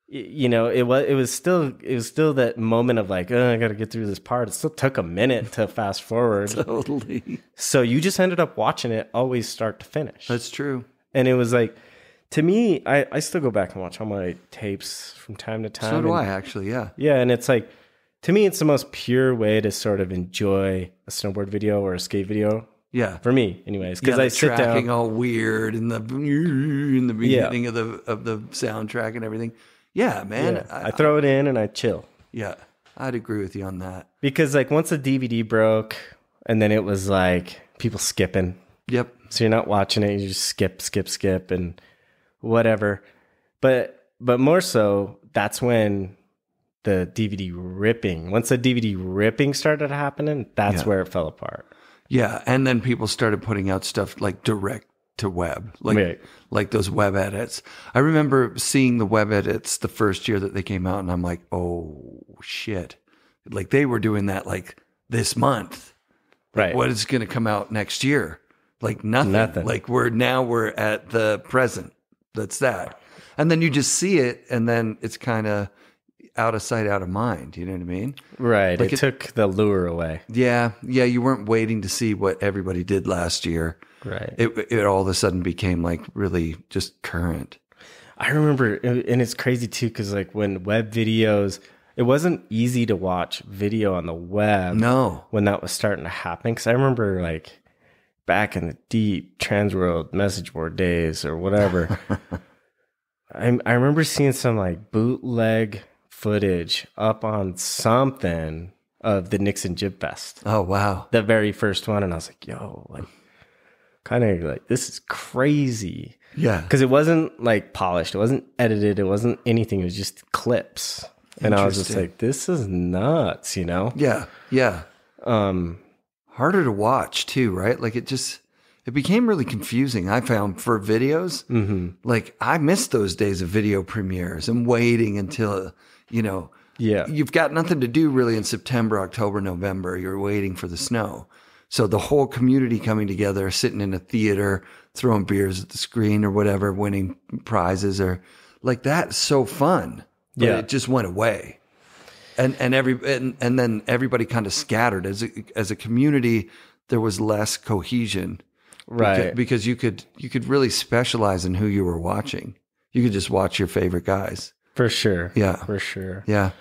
you know, it was still that moment of like, I got to get through this part. It still took a minute to fast forward. Totally. So you just ended up watching it always start to finish. That's true. And it was like, to me, I still go back and watch all my tapes from time to time. So do I, actually, yeah. Yeah, and it's like, to me, it's the most pure way to sort of enjoy a snowboard video or a skate video. Yeah, for me, anyways, because I sit tracking all weird in the beginning of the soundtrack and everything. Yeah, man, yeah. I throw it in and I chill. Yeah, I'd agree with you on that. Because like once the DVD broke, and then it was like people skipping. Yep. So you're not watching it; you just skip, and whatever. But more so, that's when the DVD ripping. Once the DVD ripping started happening, that's where it fell apart. Yeah, and then people started putting out stuff like direct to web, like those web edits. I remember seeing the web edits the first year that they came out, and I'm like, oh shit! Like they were doing that like this month. Right. What is going to come out next year? Like nothing. Like we're at the present. That's that. And then you just see it, and then it's kind of out of sight, out of mind. You know what I mean? Right. Like it took the lure away. Yeah. Yeah. You weren't waiting to see what everybody did last year. Right. It all of a sudden became like really just current. I remember, and it's crazy too, because like when web videos, it wasn't easy to watch video on the web. No. When that was starting to happen. Because I remember like back in the deep Transworld message board days or whatever, I remember seeing some like bootleg footage up on something of the Nixon Jib Fest. Oh, wow. The very first one. And I was like, yo, like, kind of like, this is crazy. Yeah. Because it wasn't like polished. It wasn't edited. It wasn't anything. It was just clips. And I was just like, this is nuts, you know? Yeah. Yeah. Harder to watch too, right? Like it became really confusing. I found for videos, like I missed those days of video premieres and waiting until, you've got nothing to do really in September, October, November. You're waiting for the snow. So the whole community coming together, sitting in a theater, throwing beers at the screen or whatever, winning prizes or like that's so fun. But it just went away. And then everybody kind of scattered as a community. There was less cohesion, right? Because you could really specialize in who you were watching. You could just watch your favorite guys for sure. Yeah, for sure. Yeah,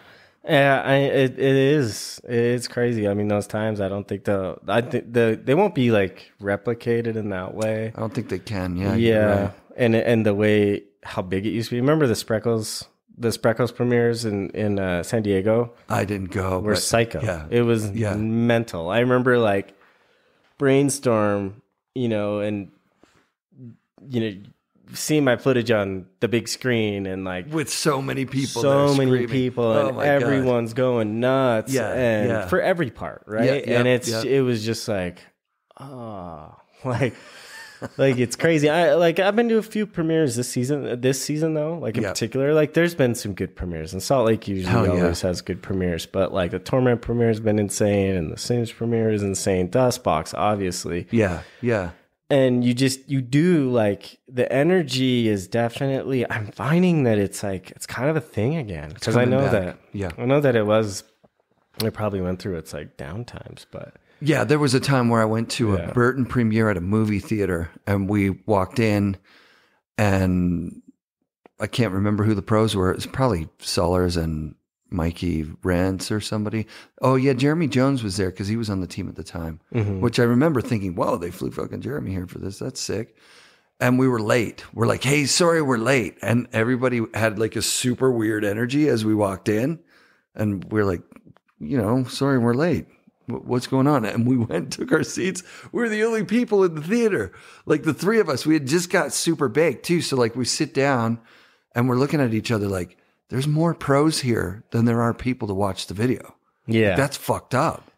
yeah. It's crazy. I mean, those times I think they won't be like replicated in that way. I don't think they can. Yeah, yeah. Right. And the way how big it used to be. Remember the Spreckles premieres in San Diego? I didn't go. Were psycho. Yeah. It was mental. I remember like Brainstorm, and seeing my footage on the big screen and like with so many people, and everyone's going nuts. Yeah, and for every part, right? Yeah, and it was just like, like it's crazy. I've been to a few premieres this season though, like in particular, like there's been some good premieres, and Salt Lake usually always has good premieres, but like the Torment premiere has been insane, and the Sims premiere is insane. Dustbox, obviously. Yeah. Yeah. And you do like the energy is definitely, I'm finding that it's kind of a thing again. Cause I know that it probably went through its like downtimes, but yeah, there was a time where I went to a Burton premiere at a movie theater, and we walked in, and I can't remember who the pros were. It was probably Sullers and Mikey Rance or somebody. Oh yeah, Jeremy Jones was there because he was on the team at the time, which I remember thinking, whoa, they flew fucking Jeremy here for this. That's sick. And we were late. We're like, hey, sorry, we're late. And everybody had like a super weird energy as we walked in, and we're like, sorry, we're late. What's going on? And we went and took our seats. We were the only people in the theater. Like the three of us, we had just got super baked too. So like we sit down and we're looking at each other like, there's more pros here than there are people to watch the video. Yeah. Like, that's fucked up.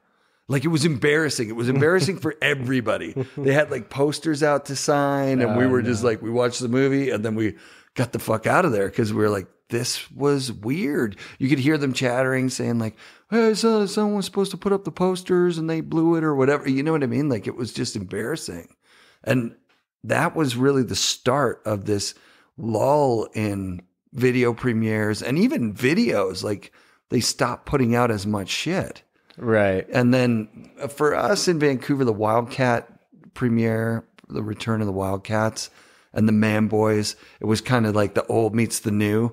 Like it was embarrassing. It was embarrassing for everybody. They had like posters out to sign, and we were just like, we watched the movie and then we got the fuck out of there because we were like, this was weird. You could hear them chattering, saying like, hey, so someone was supposed to put up the posters and they blew it or whatever. You know what I mean? Like it was just embarrassing. And that was really the start of this lull in video premieres and even videos. Like they stopped putting out as much shit. Right. And then for us in Vancouver, the Wildcat premiere, the return of the Wildcats and the Man Boys, it was kind of like the old meets the new,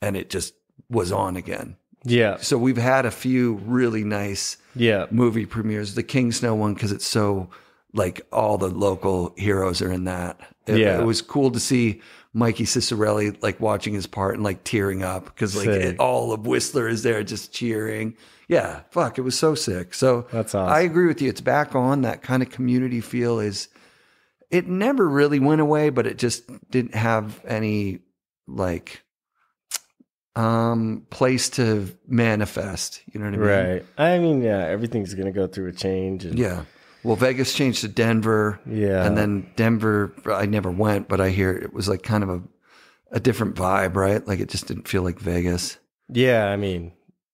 and it just was on again. Yeah. So we've had a few really nice movie premieres. The King Snow one, because it's so like all the local heroes are in that. It was cool to see Mikey Cicerelli like watching his part and like tearing up because like all of Whistler is there just cheering. Yeah, fuck, it was so sick. So that's awesome. I agree with you. It's back on. That kind of community feel it never really went away, but it just didn't have any like place to manifest. You know what I mean? Right. I mean, yeah, everything's going to go through a change. And, Yeah. Well, Vegas changed to Denver. Yeah. And then Denver, I never went, but I hear it was like kind of a different vibe, right? Like it just didn't feel like Vegas. Yeah, I mean,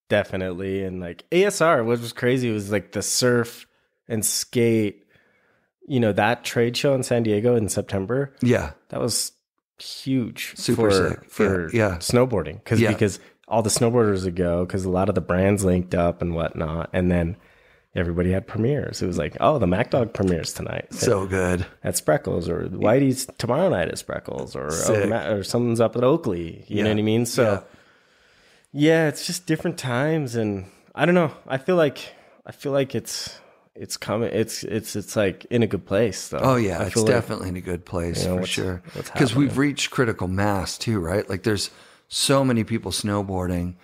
definitely. And like ASR, what was crazy was like the surf and skate, that trade show in San Diego in September. Yeah. That was huge. Super sick. For Yeah. snowboarding. Because all the snowboarders would go, because a lot of the brands linked up and whatnot. And then everybody had premieres. It was like, oh, the Mack Dawg premieres tonight. So good. At Spreckles, or Whitey's tomorrow night at Spreckles, or someone's up at Oakley. You know what I mean? So yeah, it's just different times, and I don't know. I feel like it's coming. It's like in a good place though. Oh yeah, it's definitely in a good place for sure. Because we've reached critical mass too, right? Like there's so many people snowboarding,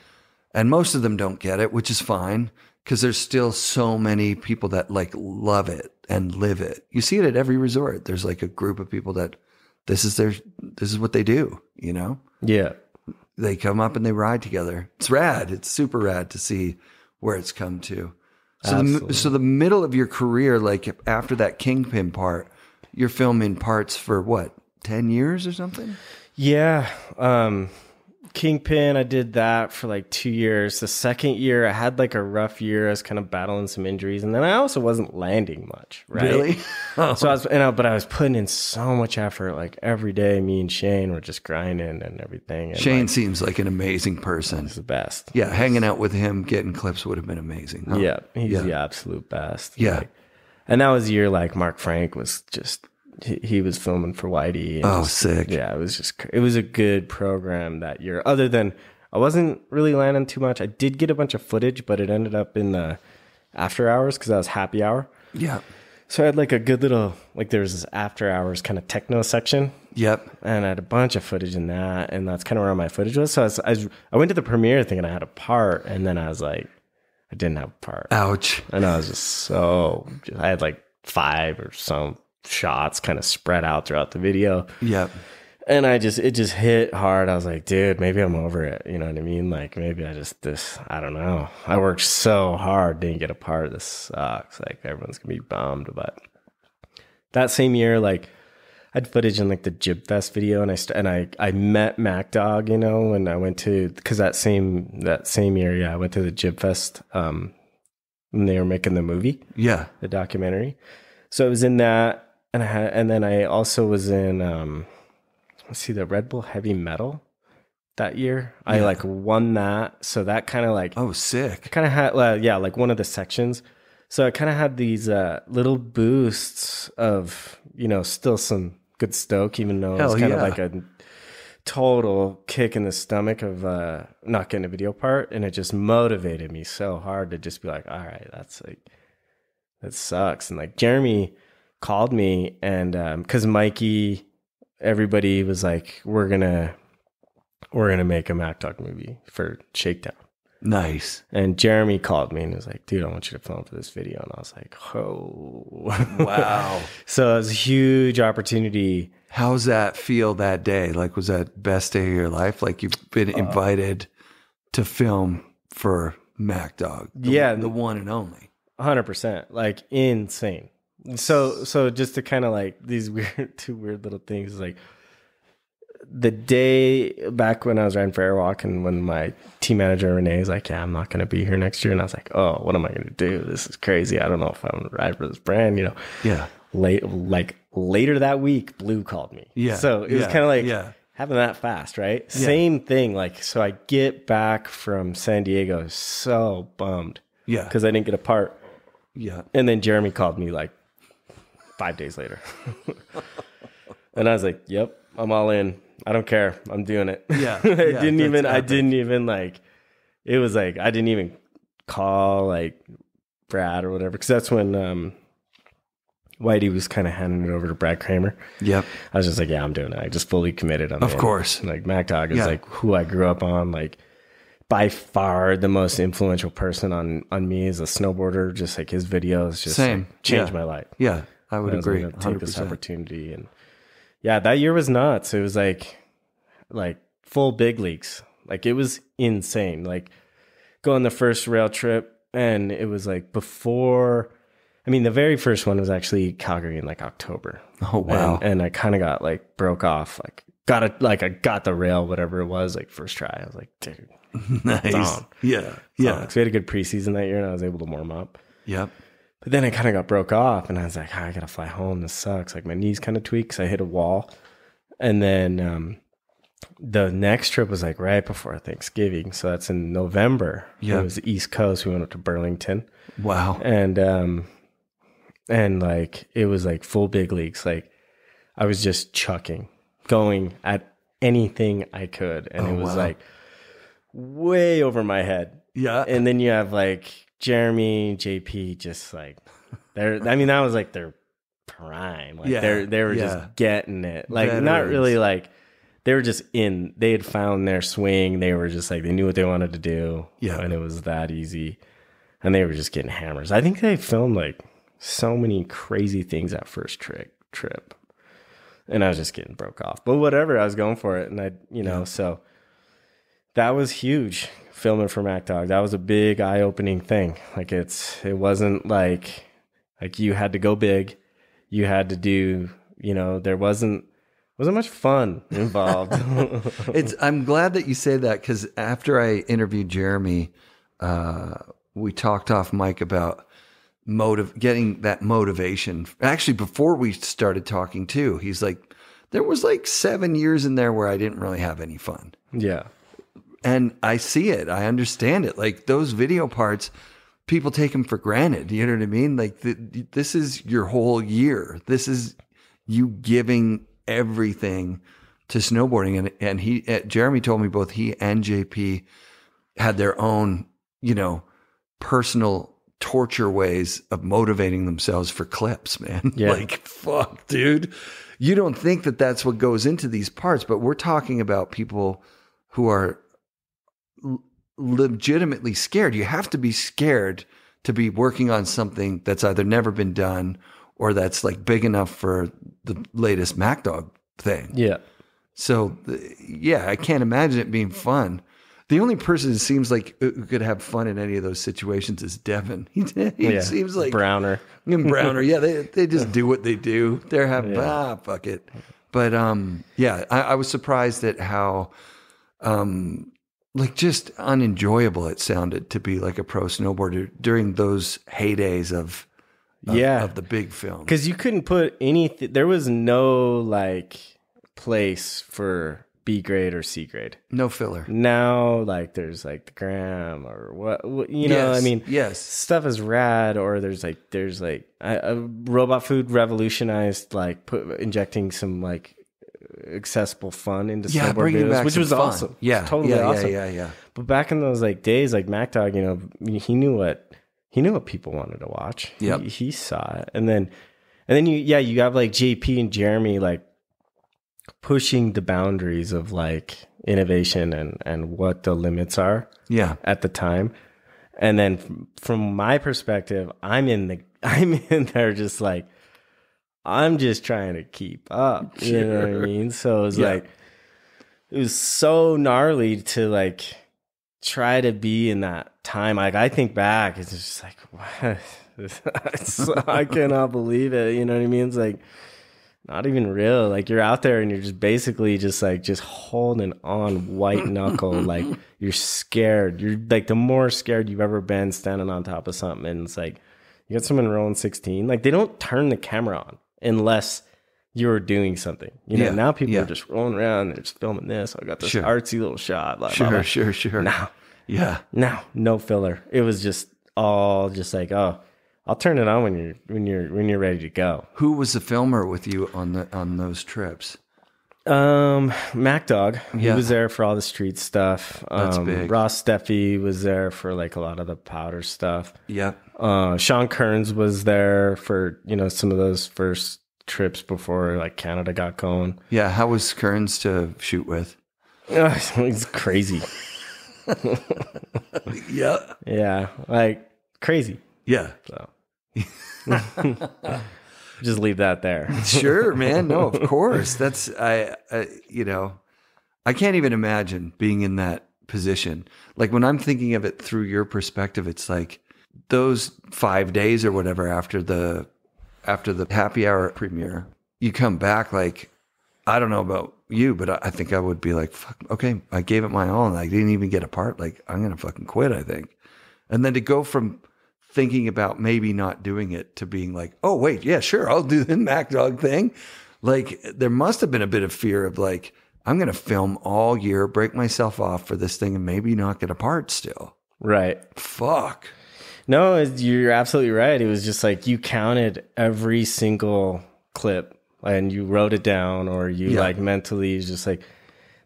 and most of them don't get it, which is fine. Because there's still so many people that like love it and live it. You see it at every resort. There's like a group of people that this is what they do, Yeah. They come up and they ride together. It's rad. It's super rad to see where it's come to. So the middle of your career, like after that Kingpin part, you're filming parts for what, 10 years or something? Yeah. Kingpin, I did that for like 2 years. The second year, I had like a rough year. I was kind of battling some injuries, and then I also wasn't landing much. Right? Really? So I was putting in so much effort. Like every day, me and Shane were just grinding and everything. And Shane seems like an amazing person. He's the best. Yeah, hanging out with him, getting clips would have been amazing. Huh? Yeah, he's the absolute best. Yeah, and that was a year like Mark Frank was just. He was filming for Whitey. And sick. Yeah, it was a good program that year. Other than I wasn't really landing too much. I did get a bunch of footage, but it ended up in the after hours because I was happy hour. Yeah. So I had like a good little, like there was this after hours kind of techno section. Yep. And I had a bunch of footage in that. And that's kind of where my footage was. So I went to the premiere thinking I had a part. And then I was like, I didn't have a part. Ouch. And I was I had like 5 or some shots kind of spread out throughout the video. Yep. And it just hit hard. I was like, dude, maybe I'm over it. You know what I mean? Like maybe I don't know. I worked so hard, didn't get a part. This sucks. Like everyone's gonna be bummed. But that same year, like I had footage in like the Jib Fest video, and I met Mack Dawg, when I went to, because that same year, I went to the Jib Fest when they were making the movie. Yeah. The documentary. So I was in that. And then I also was in, the Red Bull Heavy Metal that year. Yeah. I like won that. So that kind of like, oh, sick. Kind of had, like one of the sections. So I kind of had these little boosts of, still some good stoke, even though it was kind of like a total kick in the stomach of not getting a video part. And it just motivated me so hard to just be like, all right, that sucks. And like Jeremy called me, and because Mikey, everybody was like, we're gonna make a Mack Dawg movie for Shakedown. Nice. And Jeremy called me and was like, dude, I want you to film for this video. And I was like, oh wow. So it was a huge opportunity. How's that feel that day? Like, was that best day of your life? Like you've been invited to film for Mack Dawg. The one and only. 100%. Like insane. So just to kind of like these two weird little things, like the day back when I was riding for Airwalk, and when my team manager Renee was like, yeah, I'm not going to be here next year. And I was like, oh, what am I going to do? This is crazy. I don't know if I'm going to ride for this brand, Yeah. Later that week, Blue called me. Yeah. So it was kind of like happened that fast, right? Yeah. Same thing. Like, so I get back from San Diego so bummed. Yeah. Because I didn't get a part. Yeah. And then Jeremy called me like 5 days later. And I was like, yep, I'm all in. I don't care. I'm doing it. Yeah. I didn't even like, it was like, I didn't even call like Brad or whatever. Cause that's when, Whitey was kind of handing it over to Brad Kramer. Yep. I was just like, yeah, I'm doing it. I just fully committed. Of course. Like Mack Dawg is like who I grew up on. Like by far the most influential person on me as a snowboarder. Just like his videos just like, changed my life. Yeah. I would agree. I was take this opportunity, and yeah, that year was nuts. It was like full big leagues. Like, it was insane. Like, going the first rail trip, and it was like before. I mean, the very first one was actually Calgary in like October. Oh wow! And I kind of got like broke off. Like, I got the rail, whatever it was, like first try. I was like, dude, nice. It's on. Yeah. So we had a good preseason that year, and I was able to warm up. Yep. But then I kind of got broke off, and I was like, I gotta fly home. This sucks. Like, my knees kind of tweaked because I hit a wall. And then the next trip was like right before Thanksgiving, so that's in November. Yeah, it was the East Coast. We went up to Burlington. Wow. And like, it was like full big leagues. Like, I was just chucking, going at anything I could, and it was like way over my head. Yeah. And then you have like Jeremy, JP, just like I mean, that was like their prime. Like, they were just getting it. Like, veterans. Not really like, they were just they had found their swing. They were just like, they knew what they wanted to do. Yeah. And it was that easy. And they were just getting hammers. I think they filmed like so many crazy things that first trip. And I was just getting broke off. But whatever, I was going for it. And so that was huge, filming for Mack Dawg. That was a big eye-opening thing. Like, it wasn't like you had to go big. You had to do, there wasn't much fun involved. I'm glad that you say that, because after I interviewed Jeremy, we talked off mic about getting that motivation. Actually, before we started talking too, he's like, there was like 7 years in there where I didn't really have any fun. Yeah. And I see it. I understand it. Like, those video parts, people take them for granted. You know what I mean? Like, this is your whole year. This is you giving everything to snowboarding. And Jeremy told me both he and JP had their own, personal torture ways of motivating themselves for clips, man. Yeah. Like, fuck, dude. You don't think that that's what goes into these parts, but we're talking about people who are legitimately scared. You have to be scared to be working on something that's either never been done or that's like big enough for the latest Mack Dawg thing. Yeah. So I can't imagine it being fun. The only person who seems like who could have fun in any of those situations is Devin. He seems like Browner. Yeah, they just do what they do. They're having fuck it. But I was surprised at how like just unenjoyable it sounded to be like a pro snowboarder during those heydays of the big film. Because you couldn't put anything. There was no like place for B grade or C grade. No filler. Now, like, there's like the gram or what I mean, yes, stuff is rad. Or there's like robot food revolutionized, like injecting some like accessible fun into snowboard videos, which was fun. Awesome. Yeah, totally awesome. Yeah. But back in those like days, like Mack Dawg, he knew what people wanted to watch. Yep. He saw it, and then you have like JP and Jeremy like pushing the boundaries of like innovation and what the limits are at the time. And then from my perspective, I'm in there just like, I'm just trying to keep up. You know what I mean? So it was like, it was so gnarly to like try to be in that time. Like, I think back, it's just like, what? I cannot believe it. You know what I mean? It's like, not even real. Like, you're out there and you're just basically just holding on white knuckle. Like, you're scared. You're like the more scared you've ever been standing on top of something. And it's like, you got someone rolling 16. Like, they don't turn the camera on unless you're doing something. Now people are just rolling around. They're just filming this. I got this artsy little shot. Blah, blah, blah. Sure. Now, no filler. It was just all just like, oh, I'll turn it on when you're ready to go. Who was the filmer with you on those trips? Mack Dawg. He was there for all the street stuff. That's big. Ross Steffi was there for like a lot of the powder stuff. Yep. Sean Kearns was there for some of those first trips before like Canada got going. Yeah. How was Kearns to shoot with? He's crazy. Yeah. Yeah. Like crazy. Yeah. So. Just leave that there. Sure, man. No, of course. That's I can't even imagine being in that position. Like when I'm thinking of it through your perspective, it's like those 5 days or whatever after the happy hour premiere, you come back like, I don't know about you, but I think I would be like, fuck, okay, I gave it my all and I didn't even get a part. Like, I'm going to fucking quit, I think. And then to go from thinking about maybe not doing it to being like, oh, wait, yeah, sure, I'll do the Mack Dawg thing. Like, there must have been a bit of fear of like, I'm going to film all year, break myself off for this thing and maybe not get a part still. Right. Fuck. No, you're absolutely right. It was just like you counted every single clip and you wrote it down, or you like mentally just like,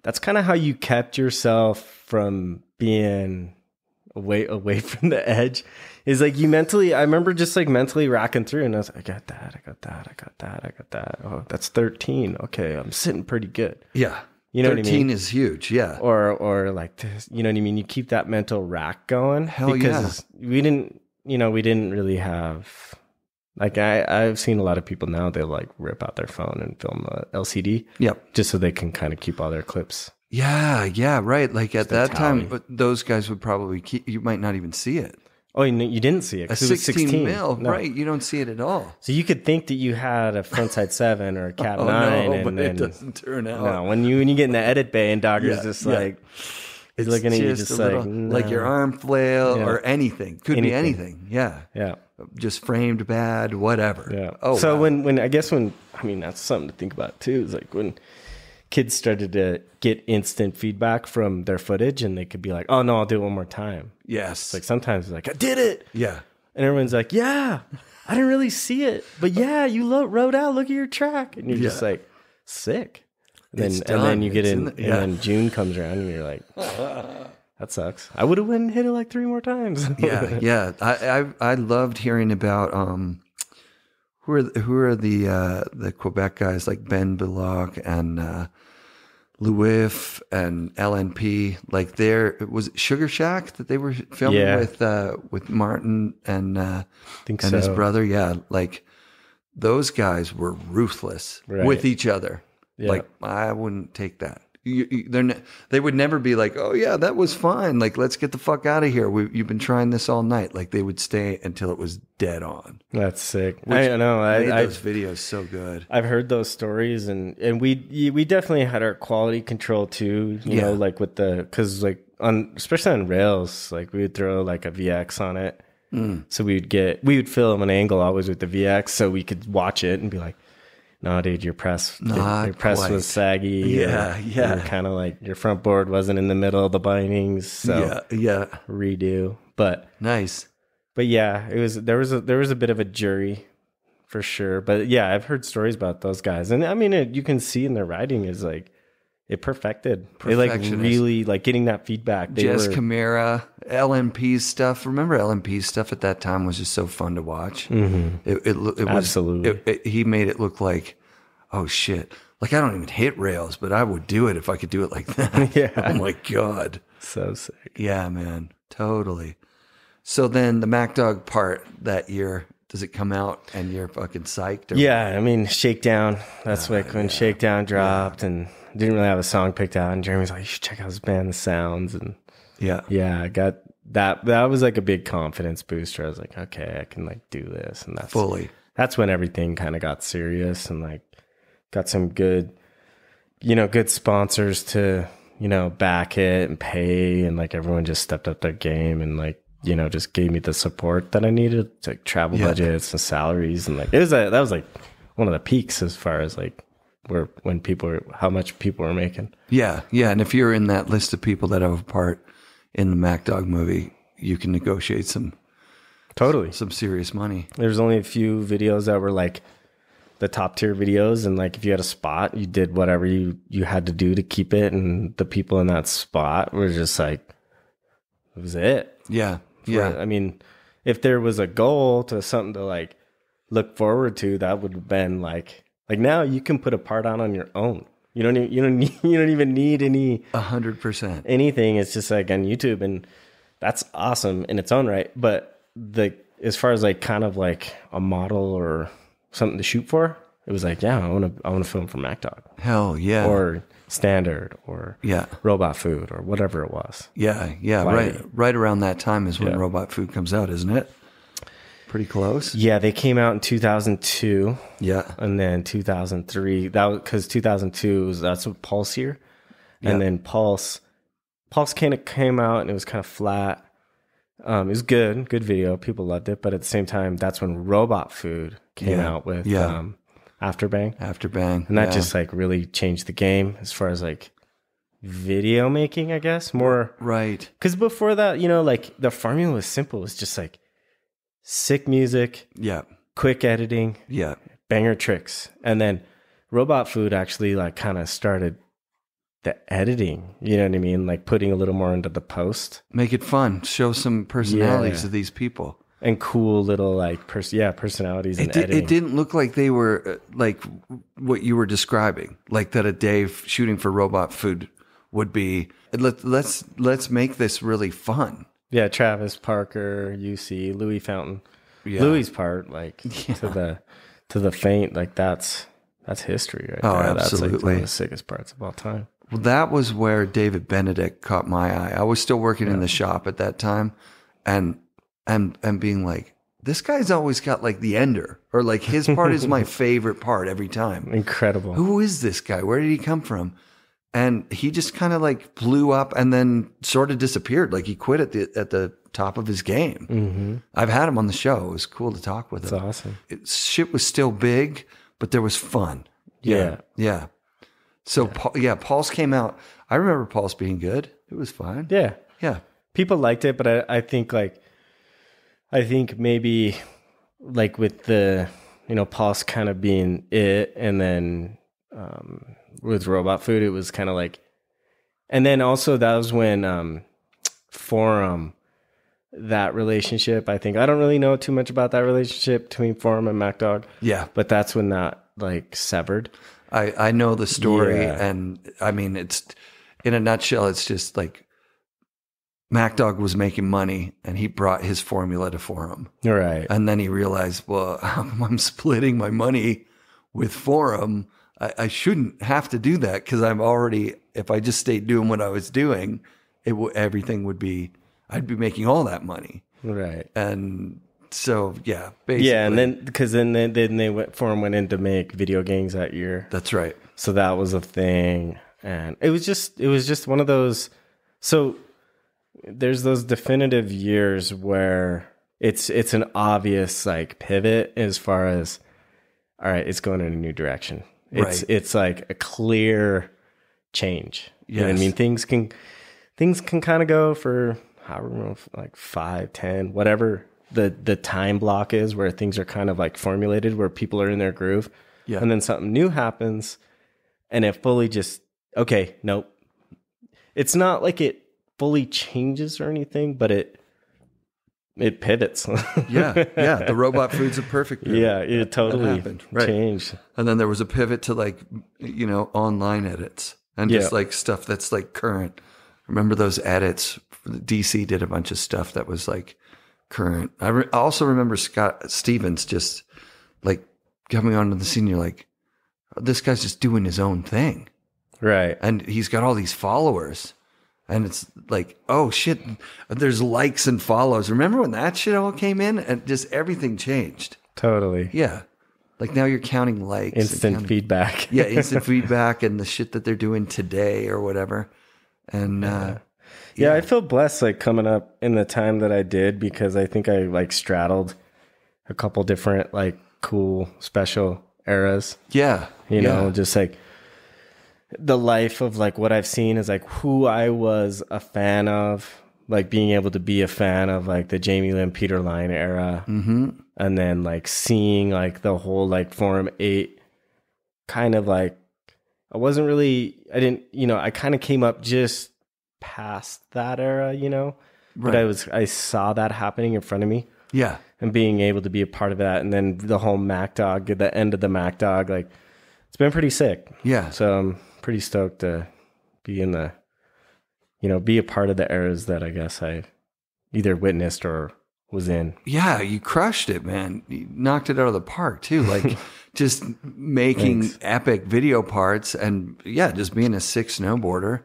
that's kind of how you kept yourself from being away from the edge. Is like you mentally, I remember just like mentally racking through and I was like, I got that. Oh, that's 13. Okay. I'm sitting pretty good. Yeah. You know 13 what I mean? is huge. Yeah. Or like this, you know what I mean? You keep that mental rack going. Hell because we didn't really have, like I've seen a lot of people now, they'll like rip out their phone and film a LCD. Yep. Just so they can kind of keep all their clips. Yeah, right. Like at that tally. time, those guys would probably you might not even see it. Oh, you didn't see it A because it was 16 16 mil, No. right? You don't see it at all. So you could think that you had a frontside 7 or a Cap 9. No, and but then, it doesn't turn out. No, when you get in the edit bay and Dogger's just like, he's looking at you just a like, little, no. like your arm flail or anything. Could be anything. Yeah. Yeah. Just framed bad, whatever. Yeah. Oh, so wow. when I mean, that's something to think about too. Is like when kids started to get instant feedback from their footage and they could be like, oh no, I'll do it one more time. Yes. It's like sometimes it's like, I did it. Yeah. And everyone's like, yeah, I didn't really see it, but yeah, you wrote out, look at your track. And you're just like, sick. And then you get in, and then June comes around and you're like, that sucks. I would have went and hit it like 3 more times. Yeah. I loved hearing about who are the Quebec guys like Ben Billoc and Louif and LNP. Like was it Sugar Shack that they were filming with Martin and his brother. Yeah, like those guys were ruthless with each other. Yeah. Like I wouldn't take that. They would never be like, oh yeah, that was fine. Like, let's get the fuck out of here. You've been trying this all night. Like they would stay until it was dead on. That's sick. I know. I made those videos so good. I've heard those stories, and we definitely had our quality control too. You know, like with because like especially on rails, like we would throw like a VX on it. So we would film an angle always with the VX, so we could watch it and be like, no, dude, your press was saggy. Yeah. Kind of like your front board wasn't in the middle of the bindings. So redo. But nice. But yeah, there was a bit of a jury for sure. But yeah, I've heard stories about those guys, and I mean, you can see in their writing is like it perfected. They like really like getting that feedback. Jess Camara, LMP's stuff. Remember LMP's stuff at that time was just so fun to watch. Mm-hmm. It was absolutely. He made it look like, oh shit, like I don't even hit rails, but I would do it if I could do it like that. Yeah. Oh my god, so sick. Yeah, man, totally. So then the Mack Dawg part that year. Does it come out and you're fucking psyched? Yeah, I mean, Shakedown. That's like when Shakedown dropped and didn't really have a song picked out. And Jeremy's like, you should check out this band, The Sounds. And I got that. That was like a big confidence booster. I was like, okay, I can like do this. And that's when everything kind of got serious and like got some good sponsors to, back it and pay. And like everyone just stepped up their game and like, just gave me the support that I needed, to like travel budgets and salaries, and like that was like one of the peaks as far as like how much people were making. Yeah, and if you're in that list of people that have a part in the Mack Dawg movie, you can negotiate some serious money. There's only a few videos that were like the top tier videos, and like if you had a spot, you did whatever you had to do to keep it, and the people in that spot were just like, it was it. Yeah. I mean, if there was a goal to something to like look forward to, that would have been like now you can put a part on your own. You don't even need any 100% anything. It's just like on YouTube, and that's awesome in its own right. But as far as like kind of like a model or something to shoot for, it was like, yeah, I want to film for Mack Dawg. Hell yeah. Or Standard or Robot Food or whatever it was. Yeah. Right around that time is when Robot Food comes out, isn't it? Pretty close. Yeah, they came out in 2002. Yeah. And then 2003. That was because 2002 that's what Pulse year. And then Pulse kind of came out and it was kind of flat. It was good video. People loved it. But at the same time, that's when Robot Food came out with Afterbang. And that just like really changed the game as far as like video making, I guess. More. Right. Because before that, you know, like the formula was simple. It was just like sick music. Yeah. Quick editing. Yeah. Banger tricks. And then Robot Food actually like kind of started the editing, you know what I mean? Like putting a little more into the post. Make it fun. Show some personalities of these people. And cool little like, personalities and editing. It didn't look like they were like what you were describing. Like that a day shooting for Robot Food would be, let's make this really fun. Yeah, Travis, Parker, UC, Louis Fountain. Yeah. Louis' part, like to the faint, like that's history right there. Absolutely. That's like one of the sickest parts of all time. Well, that was where David Benedict caught my eye. I was still working in the shop at that time and being like, this guy's always got like the ender, or like his part is my favorite part every time. Incredible. Who is this guy? Where did he come from? And he just kind of like blew up and then sort of disappeared. Like he quit at the top of his game. Mm-hmm. I've had him on the show. It was cool to talk with him. That's awesome. Shit was still big, but there was fun. Yeah. So Pulse came out. I remember Pulse being good. It was fine. Yeah. People liked it, but I think maybe like with the, you know, Pulse kind of being it, and then with Robot Food, it was kind of like, and then also that was when Forum, that relationship, I think, I don't really know too much about that relationship between Forum and Mack Dawg. Yeah. But that's when that like severed. I know the story, and I mean, it's in a nutshell, it's just like Mack Dawg was making money and he brought his formula to Forum. Right. And then he realized, well, I'm splitting my money with Forum. I shouldn't have to do that because I'm already, if I just stayed doing what I was doing, everything would be, I'd be making all that money. Right. And so, basically. Yeah, and then, because then Forum went in to make video games that year. That's right. So that was a thing. And it was just one of those, so there's those definitive years where it's an obvious like pivot as far as, all right, it's going in a new direction. It's like a clear change. Yes. You know what I mean? Things can kind of go for however long, like 5, 10, whatever the time block is where things are kind of like formulated, where people are in their groove. Yeah. And then something new happens and it fully just, okay, nope. It's not like it fully changes or anything, but it pivots. The Robot Food's a perfect pivot. Yeah, it totally changed. And then there was a pivot to like, you know, online edits and just like stuff that's like current. Remember those edits? DC did a bunch of stuff that was like current. I also remember Scott Stevens just like coming onto the scene. You're like, this guy's just doing his own thing. Right. And he's got all these followers. And it's like, oh shit, there's likes and follows. Remember when that shit all came in and just everything changed? Totally. Yeah. Like now you're counting likes. Instant feedback. Yeah, instant feedback and the shit that they're doing today or whatever. And yeah, I feel blessed like coming up in the time that I did, because I think I like straddled a couple different like cool special eras. Yeah. You know, just like the life of like what I've seen is like who I was a fan of, like being able to be a fan of like the Jamie Lynn Peter Line era. Mm-hmm. And then like seeing like the whole like Forum 8 kind of like, I kind of came up just past that era, you know, right. But I saw that happening in front of me. Yeah. And being able to be a part of that. And then the whole Mack Dawg, the end of the Mack Dawg, like it's been pretty sick. Yeah. So I'm pretty stoked to be in the, you know, be a part of the eras that I guess I either witnessed or was in. Yeah, you crushed it, man. You knocked it out of the park too. Like just making epic video parts and just being a sick snowboarder.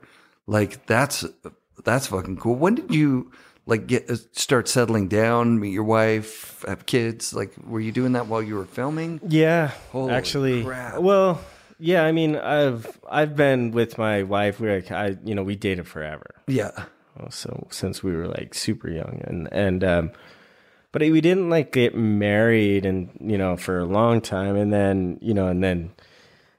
Like that's fucking cool. When did you like start settling down, meet your wife, have kids? Like, were you doing that while you were filming? Yeah, Holy actually. crap. Well, yeah. I mean, I've been with my wife. We dated forever. Yeah. So since we were like super young, but we didn't like get married, and for a long time, and then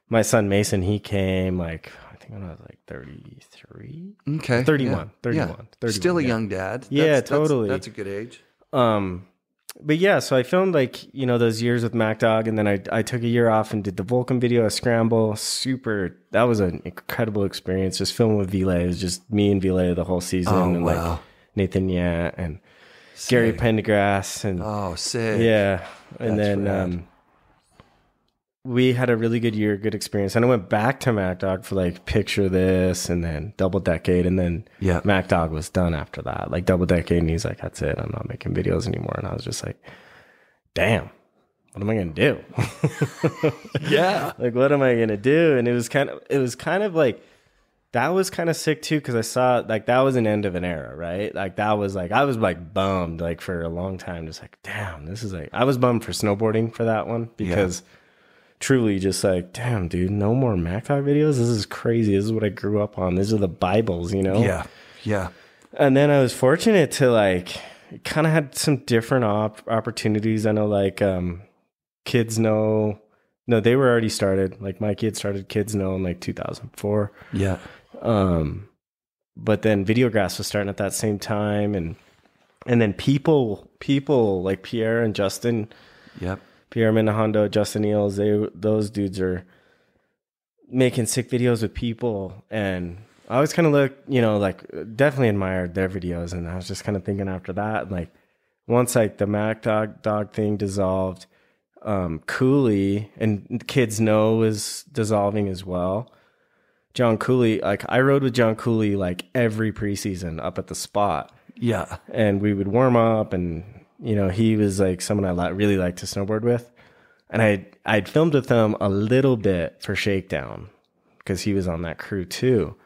my son Mason, he came like I think when I was like 33. Okay. 31. Still a young dad. Totally. That's a good age. But yeah, so I filmed like, those years with Mack Dawg, and then I took a year off and did the Volcom video, a scramble. That was an incredible experience. Just filming with Ville. It was just me and Ville the whole season. Like Nathan Yat and sick. Gary Pendergrass. And sick. Yeah. And That's then, rad. We had a really good year, good experience. And I went back to Mack Dawg for like Picture This and then Double Decade. And then Mack Dawg was done after that, like Double Decade. And he's like, that's it. I'm not making videos anymore. And I was just like, damn, what am I going to do? Yeah. Like, what am I going to do? And it was kind of like, that was kind of sick too. Cause I saw like, that was an end of an era, right? Like that was like, I was like bummed like for a long time. Just like, damn, this is like, I was bummed for snowboarding for that one because truly just like, damn, dude, no more Mack Dawg videos. This is crazy. This is what I grew up on. These are the Bibles, Yeah. And then I was fortunate to like, kind of had some different opportunities. I know like Kids Know, no, they were already started. Like my kids started Kids Know in like 2004. Yeah. But then Videographs was starting at that same time, and then people like Pierre and Justin. Yep. Pierre Minahondo, Justin Eels, those dudes are making sick videos with people. And I always kind of like definitely admired their videos. And I was just kind of thinking after that, like once like the Mack Dawg thing dissolved, Cooley and Kids Know is dissolving as well. John Cooley, like I rode with John Cooley like every preseason up at the spot. Yeah. And we would warm up, and he was like someone I really liked to snowboard with. And I'd filmed with him a little bit for Shakedown because he was on that crew too.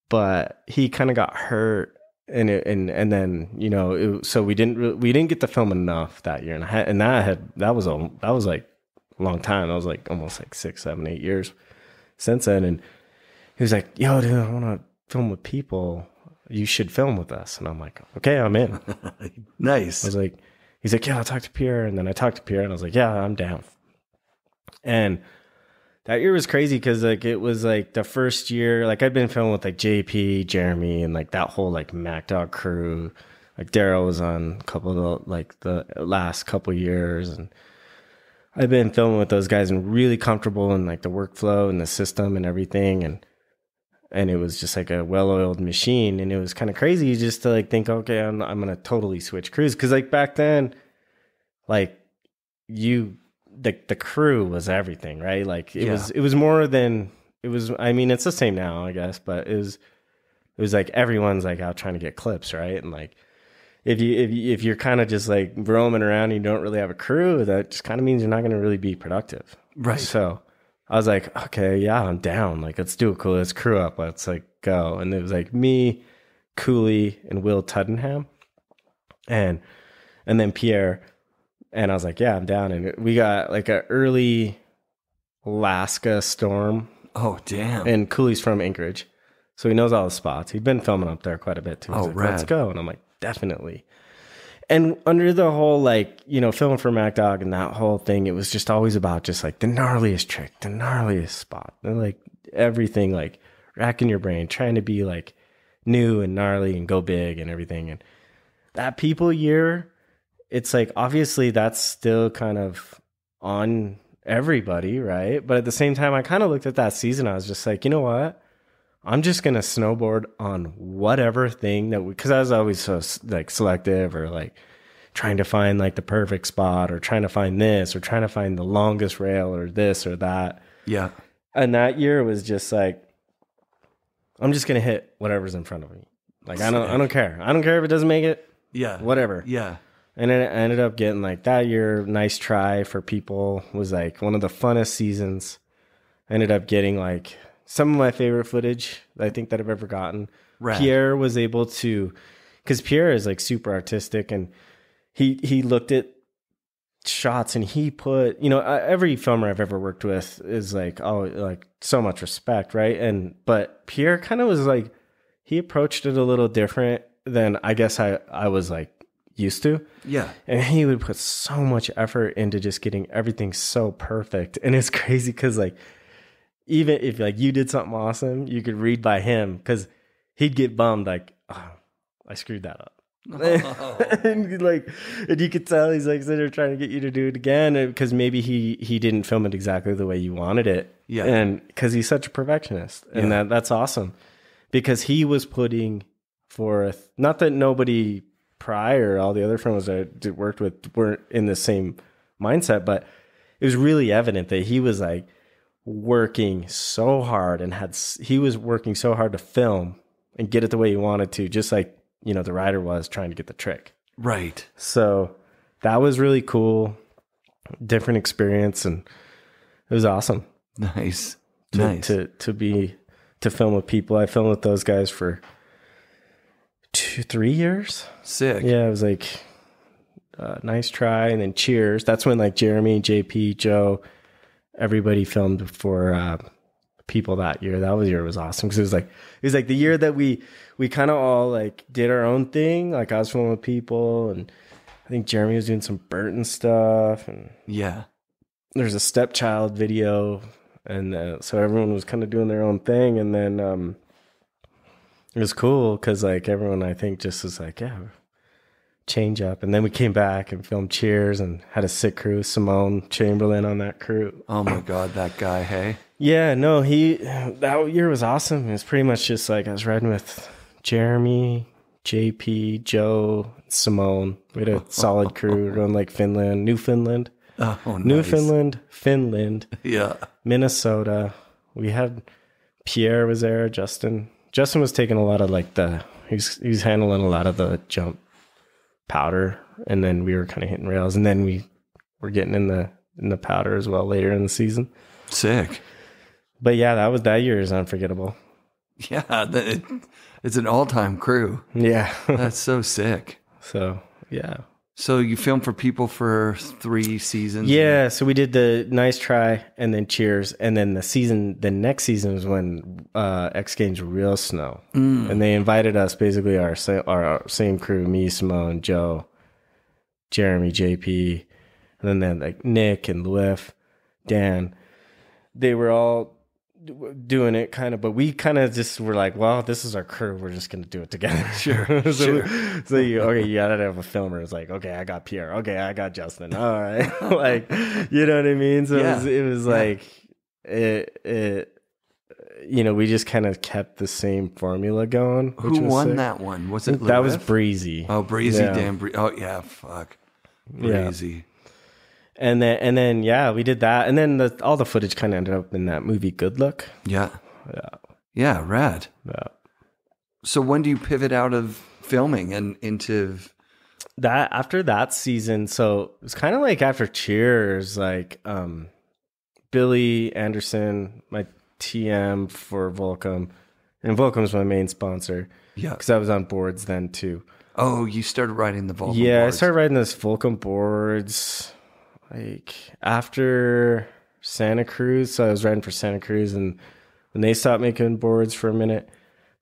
But he kind of got hurt, and then so we didn't get to film enough that year. And that was like a long time. That was like almost like 6, 7, 8 years since then. And he was like, "Yo, dude, I want to film with people. You should film with us." And I'm like, "Okay, I'm in." Nice. I was like, he's like, "Yeah, I'll talk to Pierre." And then I talked to Pierre, and I was like, "Yeah, I'm down." And that year was crazy because like it was like the first year, like I'd been filming with like JP, Jeremy, and like that whole like Mack Dawg crew. Like Daryl was on a couple of the last couple years, and I've been filming with those guys and really comfortable in like the workflow and the system and everything. And it was just like a well-oiled machine. And it was kind of crazy just to like think, okay, I'm going to totally switch crews. Cause like back then, like the crew was everything, right? Like it was more than it was. I mean, it's the same now, I guess, but it was like, everyone's like out trying to get clips. Right. And like, if you're kind of just like roaming around and you don't really have a crew, that just kind of means you're not going to really be productive. Right. So I was like, okay, yeah, I'm down. Like, let's do it. Cool. Let's crew up. Let's like go. And it was like me, Cooley, and Will Tuddenham, and then Pierre. And I was like, yeah, I'm down. And we got like an early Alaska storm. Oh, damn. And Cooley's from Anchorage, so he knows all the spots. He'd been filming up there quite a bit too. He's like, rad. Let's go. And I'm like, definitely. And under the whole, like, filming for Mack Dawg and that whole thing, it was just always about just like the gnarliest trick, the gnarliest spot, and like everything, like racking your brain, trying to be like new and gnarly and go big and everything. And that people year, it's like, obviously that's still kind of on everybody, right? But at the same time, I kind of looked at that season. I was just like, you know what? I'm just going to snowboard on whatever thing because I was always so like selective, or like trying to find like the perfect spot, or trying to find this, or trying to find the longest rail, or this or that. Yeah. And that year was just like, I'm just going to hit whatever's in front of me. Like, I don't care. I don't care if it doesn't make it. Yeah. Whatever. Yeah. And then I ended up getting like that year, Nice Try for People was like one of the funnest seasons. I ended up getting like some of my favorite footage I think that I've ever gotten. Rad. Pierre was able to, because Pierre is like super artistic, and he looked at shots and he put, every filmer I've ever worked with is like, oh, like so much respect, right? But Pierre kind of was like, he approached it a little different than I guess I was like used to. Yeah. And he would put so much effort into just getting everything so perfect. And it's crazy because like, even if like you did something awesome, you could read by him because he'd get bummed like, oh, I screwed that up. Oh. and you could tell he's like sitting there trying to get you to do it again because maybe he didn't film it exactly the way you wanted it. Yeah. And because he's such a perfectionist. And that's awesome. Because he was putting forth, not that nobody prior, all the other films that I worked with weren't in the same mindset, but it was really evident that he was like working so hard and he was working so hard to film and get it the way he wanted to, just like, the rider was trying to get the trick. Right. So that was really cool. Different experience. And it was awesome. Nice. To film with people. I filmed with those guys for 3 years. Sick. Yeah, it was like Nice Try, and then Cheers. That's when like Jeremy, JP, Joe, everybody filmed for people that year. That year was awesome because it was like the year that we kind of all like did our own thing. Like I was filming with people, and I think Jeremy was doing some Burton stuff, and there's a stepchild video. And so everyone was kind of doing their own thing. And then it was cool because like everyone, I think, just was like, yeah, change up. And then we came back and filmed Cheers and had a sick crew. Simone Chamberlain on that crew. Oh my God, that guy, hey? Yeah, no, that year was awesome. It was pretty much just like I was riding with Jeremy, JP, Joe, Simone. We had a solid crew around like Newfoundland. Oh, nice. Newfoundland, Finland, Minnesota. We had Pierre was there. Justin was taking a lot of like he was handling a lot of the jump powder, and then we were kind of hitting rails, and then we were getting in the powder as well later in the season. Sick. But yeah, that year is unforgettable. Yeah, it's an all-time crew. Yeah, that's so sick. So yeah. So you filmed for people for 3 seasons? Yeah, so we did the Nice Try and then Cheers, and then the next season was when X-Games Real Snow, and they invited us, basically our same crew, me, Simone, Joe, Jeremy, JP, and then like Nick and Luif, Dan. They were all doing it kind of, but we kind of just were like, well, this is our crew, we're just gonna do it together. Sure. So you gotta have a filmer. It's like, okay, I got Pierre, okay, I got Justin, all right. Like, you know what I mean? So it was like it we just kind of kept the same formula going. Who won that one? Was it Luif? That was Breezy. Oh, Breezy, damn. Oh yeah, fuck, Breezy. Yeah. And then we did that, and then all the footage kind of ended up in that movie Good Look. Yeah, rad. Yeah. So when do you pivot out of filming and into that? After that season, so it was kind of like after Cheers, like Billy Anderson, my TM for Volcom, and Volcom's my main sponsor. Yeah, because I was on boards then too. Oh, you started riding the Volcom. Yeah, boards. I started riding those Volcom boards. Like after Santa Cruz, so I was riding for Santa Cruz, and when they stopped making boards for a minute,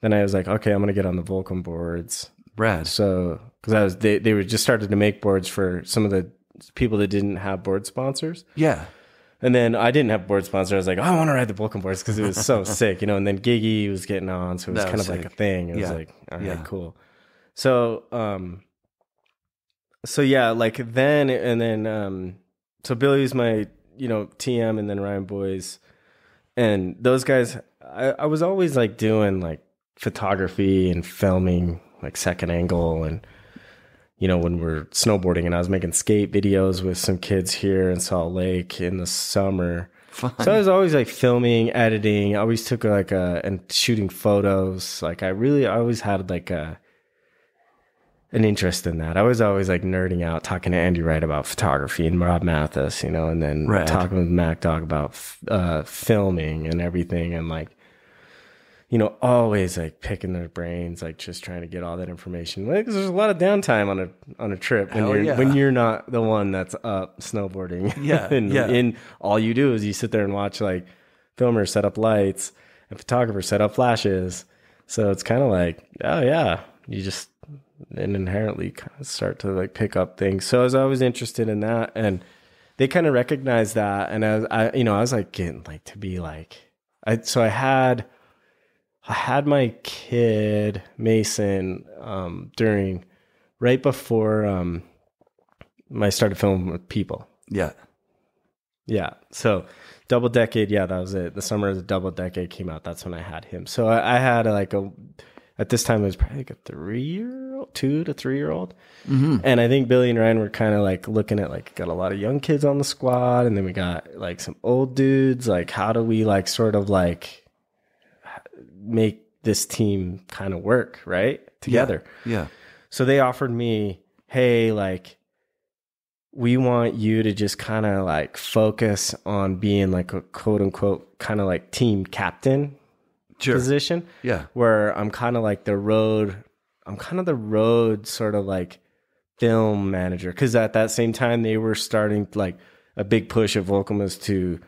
then I was like, okay, I'm gonna get on the Volcom boards. Rad. So because they were just started to make boards for some of the people that didn't have board sponsors. Yeah. And then I didn't have board sponsor. I was like, oh, I want to ride the Volcom boards because it was so sick, And then Giggy was getting on, so it was kind of sick. Like a thing. It was like, all right, cool. So like then and then. So Billy was my, TM, and then Ryan Boys, and those guys, I was always like doing like photography and filming like second angle, and when we're snowboarding, and I was making skate videos with some kids here in Salt Lake in the summer. Fun. So I was always like filming, editing. I always took and shooting photos. Like I always had like an interest in that. I was always like nerding out, talking to Andy Wright about photography and Rob Mathis, you know, and then talking with Mack Dawg about filming and everything, and like, you know, always like picking their brains, like just trying to get all that information. Like, 'cause there's a lot of downtime on a trip when you're not the one that's up snowboarding. Yeah, and all you do is you sit there and watch like filmers set up lights and photographers set up flashes. So it's kind of like, oh yeah, you just inherently kind of start to like pick up things. So I was always interested in that, and they kind of recognized that. And I was like getting like to be like, I had my kid Mason right before I started filming with people. Yeah. So Double Decade, that was it. The summer of the Double Decade came out. That's when I had him. So I had at this time it was probably like a 2 to 3 year old. Mm-hmm. And I think Billy and Ryan were kind of like looking at like, got a lot of young kids on the squad, and then we got like some old dudes. Like, how do we like sort of like make this team kind of work right together? Yeah. So they offered me, hey, like, we want you to just kind of like focus on being like a quote unquote kind of like team captain position. Yeah. Where I'm kind of like the road sort of like film manager. 'Cause at that same time they were starting like a big push of Volcom was to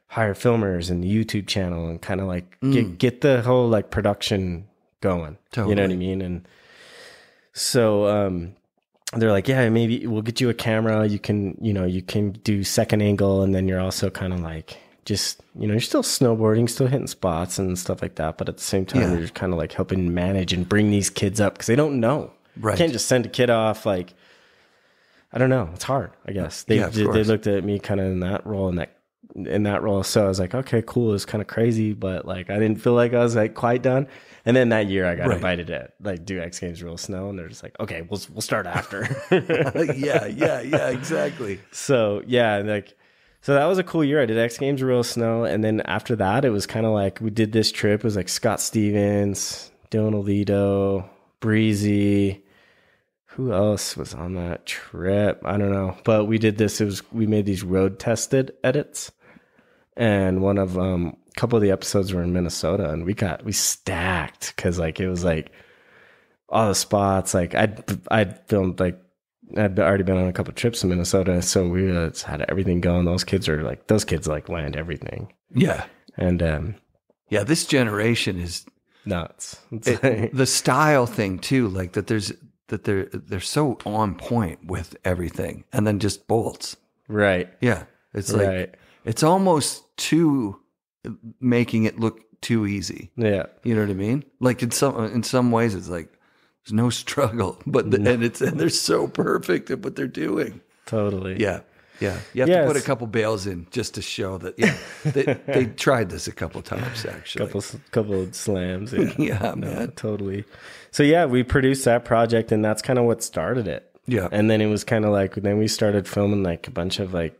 hire filmers and the YouTube channel and kind of like get the whole like production going. Totally. You know what I mean? And so, they're like, yeah, maybe we'll get you a camera. You can do second angle. And then you're also kind of like, just, you know, you're still snowboarding, still hitting spots and stuff like that. But at the same time, you're kind of like helping manage and bring these kids up because they don't know. Right. You can't just send a kid off. Like, I don't know. It's hard, I guess. They looked at me kind of in that role. So I was like, okay, cool. It's kind of crazy, but like, I didn't feel like I was like quite done. And then that year I got invited to like do X-Games Real Snow, and they're just like, okay, we'll start after. Yeah, exactly. So so that was a cool year. I did X-Games Real Snow, and then after that, it was kind of like we did this trip. It was like Scott Stevens, Dylan Alito, Breezy. Who else was on that trip? I don't know, but we did this. We made these road tested edits, and one of a couple of the episodes were in Minnesota, and we stacked because like it was like all the spots. Like I'd filmed like I'd already been on a couple of trips in Minnesota, so we just had everything going. Those kids land everything. Yeah, and this generation is nuts. The style thing too, like that. They're so on point with everything, and then just bolts. Right. Yeah, it's like it's almost making it look too easy. Yeah, you know what I mean. Like in some ways, it's like there's no struggle, but and they're so perfect at what they're doing. Totally. Yeah. You have to put a couple bails in just to show that. Yeah, they tried this a couple times actually. Couple of slams. Yeah, man, totally. So we produced that project, and that's kind of what started it. Yeah, and then it was kind of like then we started filming like a bunch of like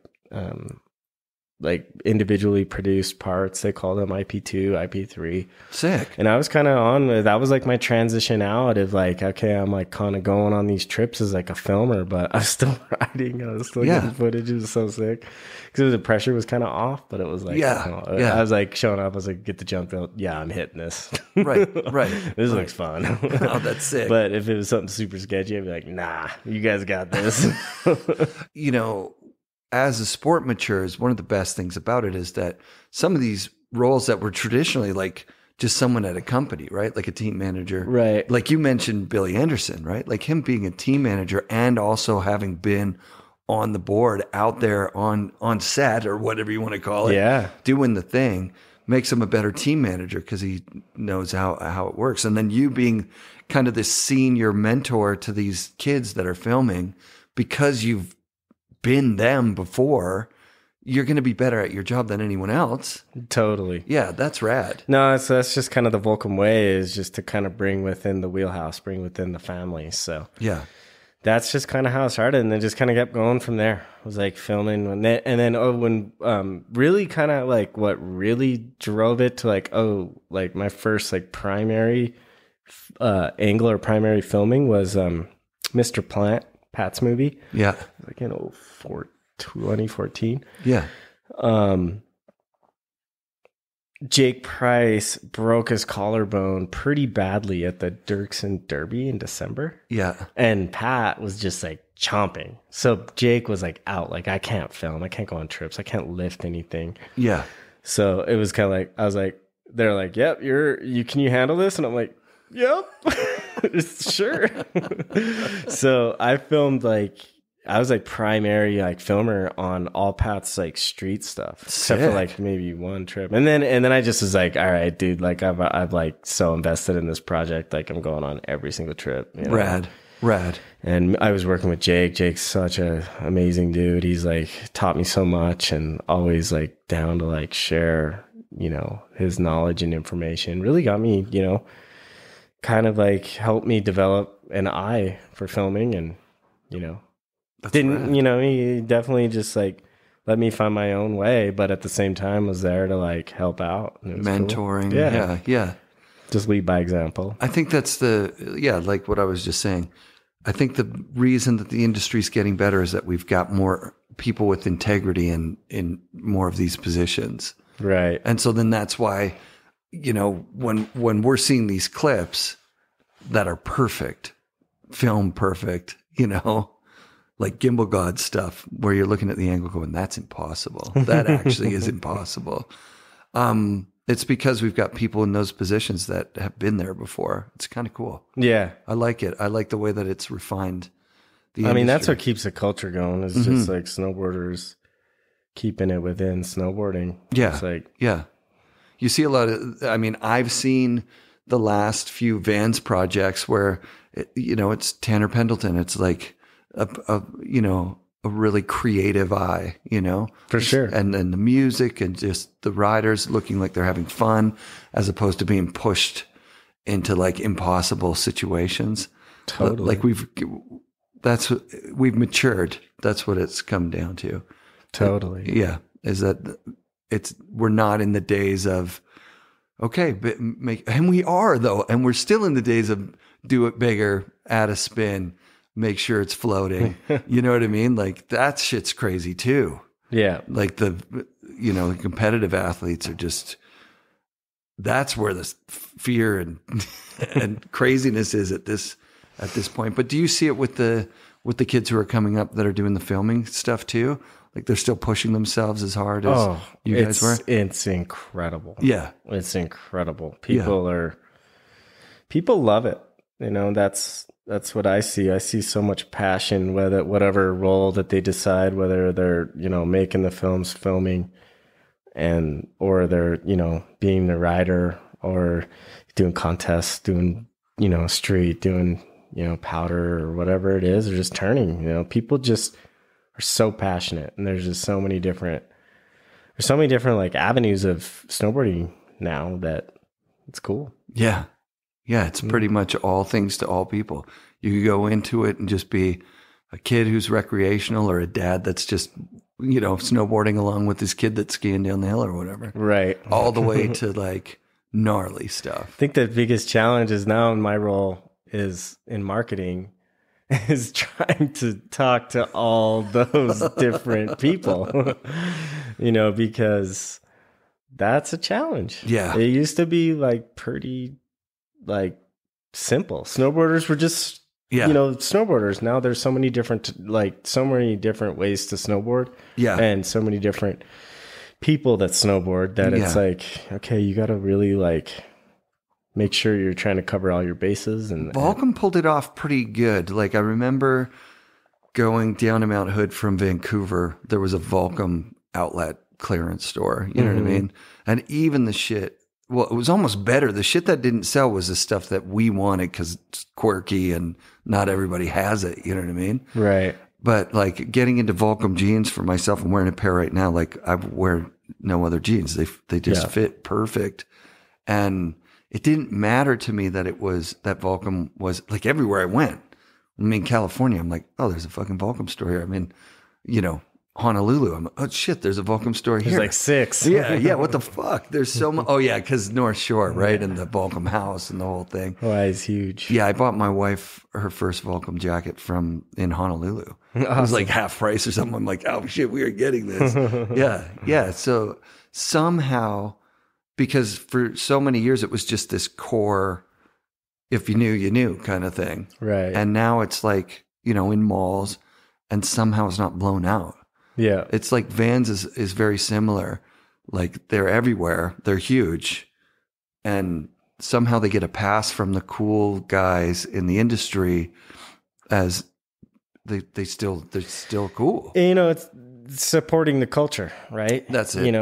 individually produced parts. They call them IP2, IP3. Sick. And I was kind of that was like my transition out of like, okay, I'm like kind of going on these trips as like a filmer, but I was still writing. I was still getting footage. It was so sick because the pressure was kind of off, but it was like, I was like showing up. I was like, get the jump out. Yeah, I'm hitting this. Right. This looks fun. Oh, that's sick. But if it was something super sketchy, I'd be like, nah, you guys got this. You know, as the sport matures, one of the best things about it is that some of these roles that were traditionally like just someone at a company, right? Like a team manager. Right. Like you mentioned Billy Anderson, right? Like him being a team manager and also having been on the board out there on set or whatever you want to call it. Doing the thing makes him a better team manager because he knows how it works. And then you being kind of this senior mentor to these kids that are filming because you've been them before, you're going to be better at your job than anyone else. Totally. Yeah, that's rad. No, that's just kind of the Volcom way, is just to kind of bring within the wheelhouse, bring within the family. So that's just kind of how it started, and then just kind of kept going from there. It was like filming, when really kind of like what really drove it to like my first like primary angle or primary filming was Mr. Plant, Pat's movie. Yeah. Like in 2014. Yeah. Jake Price broke his collarbone pretty badly at the Dirksen Derby in December. Yeah. And Pat was just like chomping. So Jake was like out, like, I can't film. I can't go on trips. I can't lift anything. Yeah. So it was kind of like, I was like, they're like, yep, can you handle this? And I'm like, yep, sure. So I filmed I was like primary like filmer on all Pat's like street stuff, except for like maybe one trip. And then I just was like, all right, dude, like I'm like so invested in this project. Like I'm going on every single trip. You know? Rad. And I was working with Jake. Jake's such a amazing dude. He's like taught me so much and always like down to like share, you know, his knowledge and information. Really got me, you know, kind of like helped me develop an eye for filming and, you know, you know, he definitely just like let me find my own way, but at the same time was there to like help out. Mentoring. Cool. Yeah. Just lead by example. I think that's like what I was just saying. I think the reason that the industry's getting better is that we've got more people with integrity in more of these positions. Right. And so then that's why, you know, when we're seeing these clips that are perfect, film perfect, you know, like Gimbal God stuff where you're looking at the angle going, that's impossible. That actually is impossible. It's because we've got people in those positions that have been there before. It's kind of cool. Yeah. I like it. I like the way that it's refined the I mean, industry. that's what keeps the culture going is just like snowboarders keeping it within snowboarding. Yeah. It's like, yeah. You see a lot of, I mean, I've seen the last few Vans projects where, you know, it's Tanner Pendleton. It's like a you know, a really creative eye, you know, for sure. And then the music and just the riders looking like they're having fun as opposed to being pushed into like impossible situations. Totally. Like we've matured. That's what it's come down to. Totally. Yeah. Is that we're not in the days of, okay, but and we are though. And we're still in the days of do it bigger, add a spin, make sure it's floating. You know what I mean? Like that shit's crazy too. Yeah. Like the competitive athletes are just, that's where the fear and craziness is at this point. But do you see it with the kids who are coming up that are doing the filming stuff too? Like they're still pushing themselves as hard as you guys were? It's incredible. Yeah. It's incredible. People love it. You know, that's what I see. I see so much passion, whatever role that they decide, whether they're, you know, making the films, filming, or they're, you know, being the rider or doing contests, doing, you know, street, doing, you know, powder or whatever it is, or just turning. You know, people just are so passionate, and there's just so many different like avenues of snowboarding now that it's cool. Yeah. Yeah, it's pretty much all things to all people. You could go into it and just be a kid who's recreational or a dad that's just, you know, snowboarding along with his kid that's skiing down the hill or whatever. Right. All the way to like gnarly stuff. I think the biggest challenge is now in my role is in marketing is trying to talk to all those different people, you know, because that's a challenge. Yeah. It used to be like pretty like simple. Snowboarders were just, you know, snowboarders. Now there's so many different ways to snowboard. Yeah. And so many different people that snowboard that it's like, okay, you got to really like make sure you're trying to cover all your bases. And Volcom pulled it off pretty good. Like I remember going down to Mount Hood from Vancouver, there was a Volcom outlet clearance store. You know what I mean? And even the shit, well, it was almost better. The shit that didn't sell was the stuff that we wanted because it's quirky and not everybody has it. You know what I mean? Right. But like getting into Volcom jeans for myself, I'm wearing a pair right now. Like I wear no other jeans. They just fit perfect. And it didn't matter to me that Volcom was like everywhere I went. I mean, California, I'm like, oh, there's a fucking Volcom store here. I mean, you know, Honolulu. I'm like, oh shit, there's a Volcom store here. There's like 6. Yeah. What the fuck? There's so much. Oh yeah, because North Shore, right, and the Volcom house and the whole thing. Hawaii's huge. Yeah, I bought my wife her first Volcom jacket in Honolulu. Awesome. It was like half price or something. I'm like, oh shit, we are getting this. Yeah. So somehow, because for so many years it was just this core, if you knew, you knew kind of thing. Right. And now it's like, in malls, and somehow it's not blown out. Yeah. It's like Vans is very similar. Like they're everywhere. They're huge. And somehow they get a pass from the cool guys in the industry as they're still cool. It's supporting the culture, right? That's it.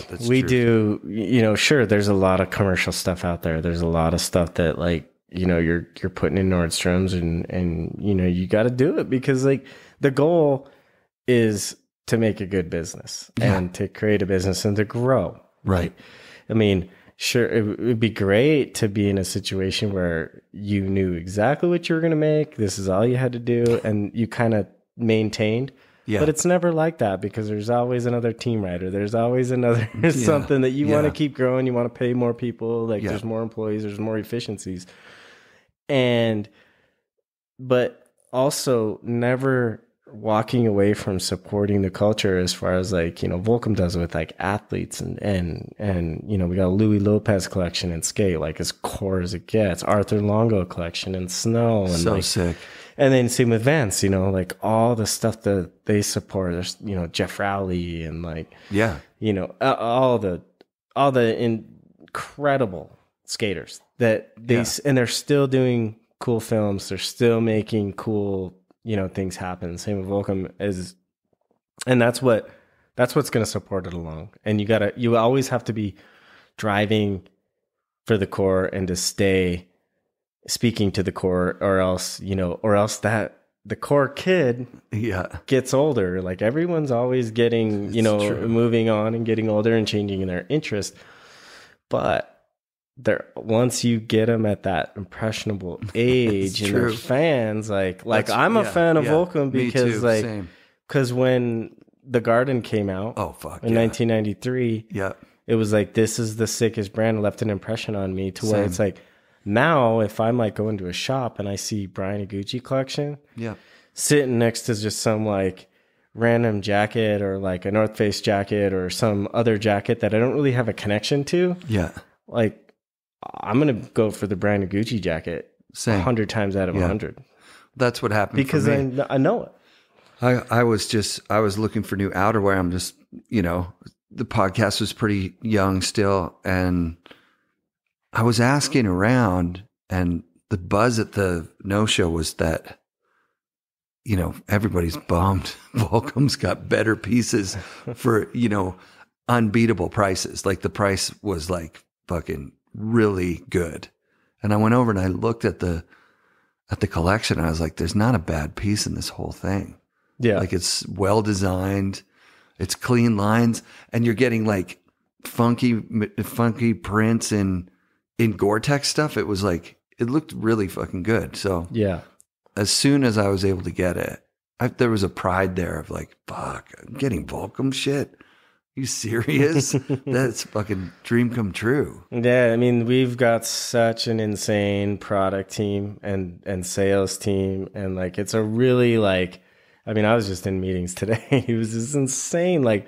That's we true. do, sure, there's a lot of commercial stuff out there. There's a lot of stuff that like, you're putting in Nordstrom's and you got to do it because like the goal is to make a good business and to create a business and to grow. Right. I mean, sure, it would be great to be in a situation where you knew exactly what you were going to make. This is all you had to do. And you kind of maintained. Yeah. But it's never like that because there's always another team rider. There's always another something that you want to keep growing. You want to pay more people. Like there's more employees. There's more efficiencies. But also never walking away from supporting the culture as far as like, Volcom does with like athletes and we got a Louis Lopez collection in skate, like as core as it gets, Arthur Longo collection in snow. And so sick. And then same with Vans, like all the stuff that they support. There's, Jeff Rowley and like, all the incredible skaters that and they're still doing cool films. They're still making cool, things happen. Same with Volcom and that's what's going to support it along. And you always have to be driving for the core and to stay speaking to the core or else that the core kid gets older. Like everyone's always getting, moving on and getting older and changing in their interest. But once you get them at that impressionable age and they're fans, like I'm a fan of Volcom because when the Garden came out in 1993, it was like, this is the sickest brand, left an impression on me to where it's like, now if I'm like going to a shop and I see Brian Iguchi collection sitting next to just some like random jacket or like a North Face jacket or some other jacket that I don't really have a connection to, like I'm going to go for the Brian Iguchi jacket 100 times out of 100. That's what happened because for me. I know it. I was looking for new outerwear. I'm just, the podcast was pretty young still. And I was asking around and the buzz at the no-show was that, everybody's bummed. Volcom's got better pieces for, unbeatable prices. Like the price was like fucking really good. And I went over and I looked at the collection and I was like, there's not a bad piece in this whole thing. Yeah. Like it's well designed, it's clean lines, and you're getting like funky prints in Gore-Tex stuff. It was like, it looked really fucking good. So as soon as I was able to get it, there was a pride there of like, fuck, I'm getting Volcom shit. You serious? That's fucking dream come true. Yeah, I mean, we've got such an insane product team and sales team, and like it's a really like, I mean, I was just in meetings today. It was just insane, like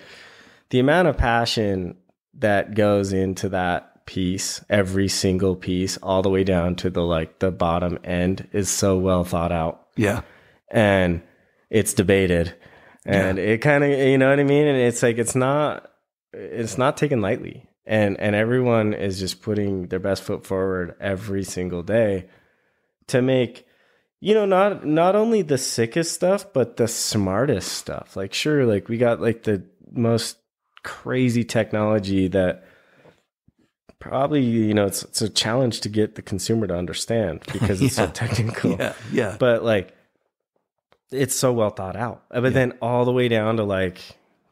the amount of passion that goes into that piece, every single piece, all the way down to the bottom end is so well thought out. Yeah, and it's debated. And it kind of, you know what I mean? And it's like, it's not taken lightly. And everyone is just putting their best foot forward every single day to make, not only the sickest stuff, but the smartest stuff. Like, sure, like we got like the most crazy technology that probably, it's a challenge to get the consumer to understand because it's so technical. Yeah. But like, it's so well thought out. But then all the way down to like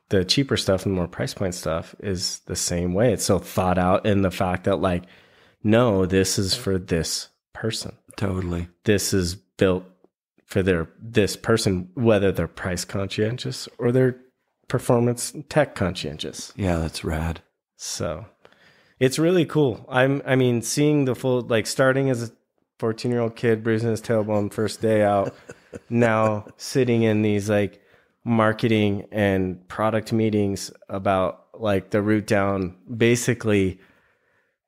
the cheaper stuff and more price point stuff is the same way. It's so thought out in the fact that like, no, this is for this person. Totally. This is built for this person, whether they're price conscientious or they're performance tech conscientious. Yeah, that's rad. So it's really cool. I mean, seeing the full, like starting as a 14-year-old kid, bruising his tailbone first day out, now sitting in these like marketing and product meetings about like the route down, basically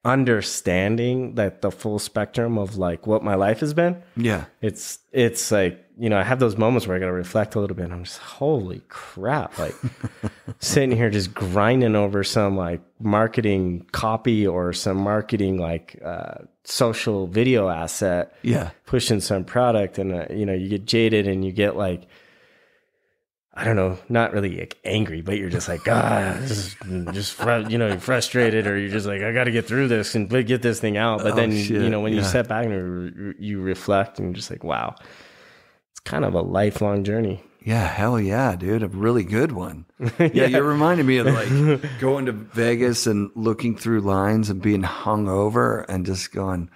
understanding that the full spectrum of like what my life has been. Yeah. It's like, you know, I have those moments where I got to reflect a little bit and I'm just, holy crap, like sitting here just grinding over some like marketing copy or some marketing like social video asset. Yeah. Pushing some product and, you know, you get jaded and you get like, I don't know, not really like angry, but you're just like, you know, you're frustrated, or you're just like, I got to get through this and get this thing out. But then, you know, when you step back and you reflect and you're just like, wow, it's kind of a lifelong journey. Yeah, hell yeah, dude. A really good one. Yeah, you're reminding me of like going to Vegas and looking through lines and being hung over and just going,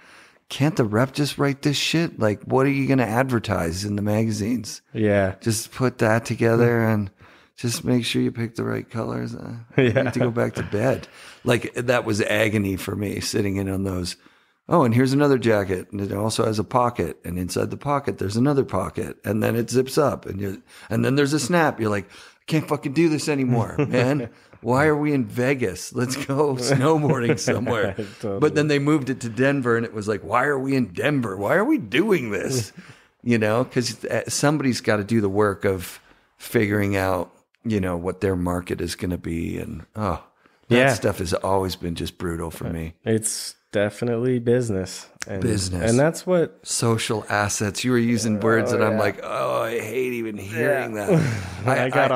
can't the rep just write this shit? Like, what are you going to advertise in the magazines? Yeah. Just put that together and just make sure you pick the right colors. I need to go back to bed. Like, that was agony for me, sitting in on those. Oh, and here's another jacket. And it also has a pocket. And inside the pocket, there's another pocket. And then it zips up. And then there's a snap. You're like, I can't fucking do this anymore, man. Why are we in Vegas? Let's go snowboarding somewhere. Totally. But then they moved it to Denver, and it was like, why are we in Denver? Why are we doing this? You know, because somebody's got to do the work of figuring out, you know, what their market is going to be. And that stuff has always been just brutal for me. It's definitely business. And that's what social assets. You were using words and I'm like, I hate even hearing that. I got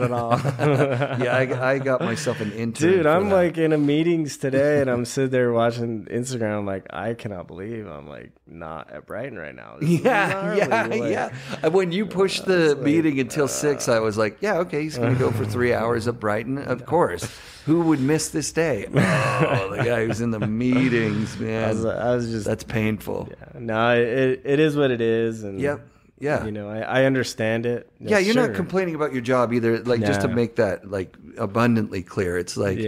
it all. I got myself an intern. Dude, I'm like in a meetings today and I'm sitting there watching Instagram. I'm like, I cannot believe I'm like not at Brighton right now. Yeah. When you pushed the meeting until 6, I was like, yeah, okay, he's going to go for 3 hours at Brighton. Of course. Who would miss this day? Oh, the guy who's in the meetings, man. I was just, that's painful. Yeah. No, it is what it is. And yeah. You know, I understand it. Yeah, you're not complaining about your job either. Like, just to make that like abundantly clear, it's like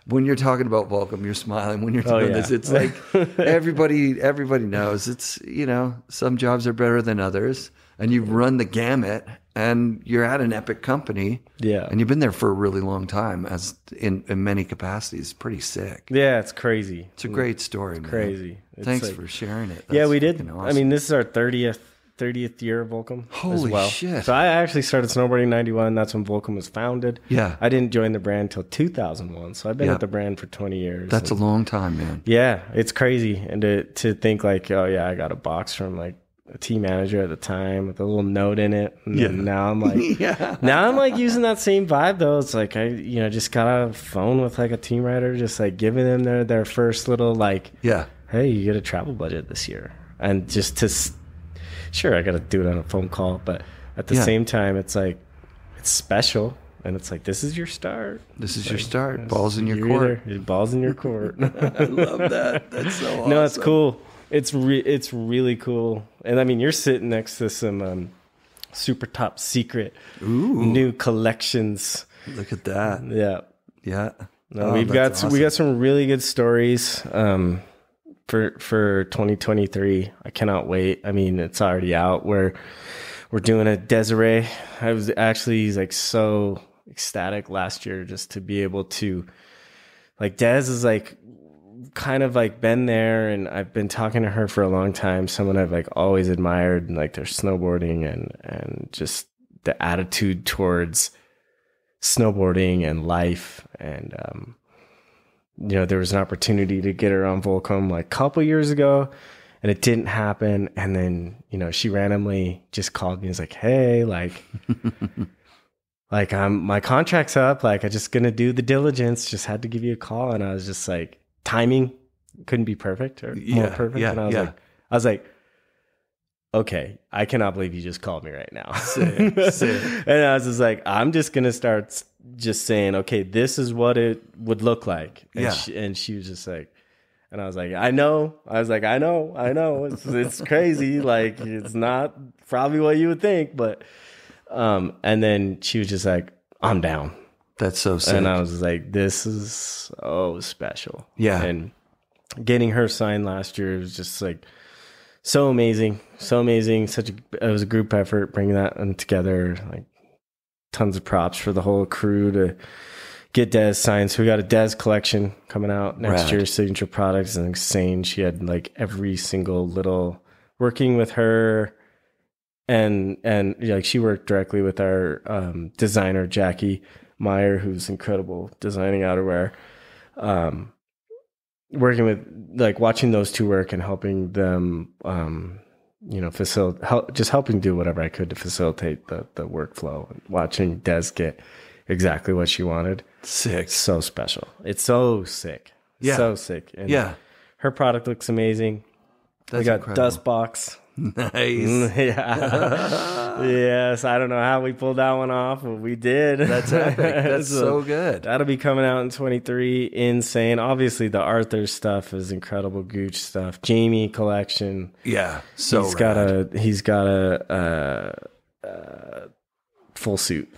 when you're talking about Volcom, you're smiling. When you're doing this, it's like everybody knows. It's, you know, some jobs are better than others, and you've run the gamut, and you're at an epic company. Yeah, and you've been there for a really long time, as in many capacities. Pretty sick. Yeah, it's crazy. It's a great story, man. Crazy. Thanks for sharing it. That's we did. Awesome. I mean, this is our 30th year of Volcom. Holy shit. So I actually started snowboarding in 91. That's when Volcom was founded. Yeah. I didn't join the brand until 2001. So I've been at the brand for 20 years. That's a long time, man. Yeah. It's crazy. And to think like, oh yeah, I got a box from like a team manager at the time with a little note in it. And now I'm like, now I'm like using that same vibe though. It's like, I, you know, just got a phone with like a team writer, just like giving them their first little like, hey, you get a travel budget this year. And just to, sure, I got to do it on a phone call, but at the same time, it's like, it's special. And it's like, this is your start. This is your start. Balls in your court. Balls in your court. I love that. That's so awesome. No, it's cool. It's really cool. And I mean, you're sitting next to some super top secret new collections. Look at that. Yeah. Yeah. No, we got some really good stories. For 2023, I cannot wait. I mean, it's already out. We're doing a Desiree. I was actually like so ecstatic last year just to be able to, like, Des is like kind of like been there, and I've been talking to her for a long time. Someone I've like always admired, and like their snowboarding and just the attitude towards snowboarding and life. And you know, there was an opportunity to get her on Volcom like a couple years ago, and it didn't happen. And then, you know, she randomly just called me and was like, hey, like, like my contract's up. Like, I just gonna do the diligence. Just had to give you a call. And I was just like, timing couldn't be perfect or more perfect. And I was like, okay, I cannot believe you just called me right now. Sick. And I was just like, I'm just gonna start just saying, okay, this is what it would look like. And she was just like, and I was like, I know. It's crazy. Like, it's not probably what you would think, but, and then she was just like, I'm down. That's so sick. And I was like, this is so special. Yeah. And getting her signed last year was just like so amazing. So amazing. It was a group effort bringing that together. Like tons of props for the whole crew to get Des signed. So we got a Des collection coming out next year, signature products, and insane. She had like every single little working with her. And like she worked directly with our designer, Jackie Meyer, who's incredible designing outerwear. Working with like watching those two work and helping them, just helping do whatever I could to facilitate the workflow. And watching Des get exactly what she wanted. Sick. So special. It's so sick. Yeah. So sick. And yeah. her product looks amazing. That's we got incredible. Dust Box. Nice. Yeah. Yes. I don't know how we pulled that one off, but we did. That's epic. That's so good. That'll be coming out in 23. Insane. Obviously, the Arthur stuff is incredible. Gooch stuff. Jamie collection. Yeah. So he's got a full suit.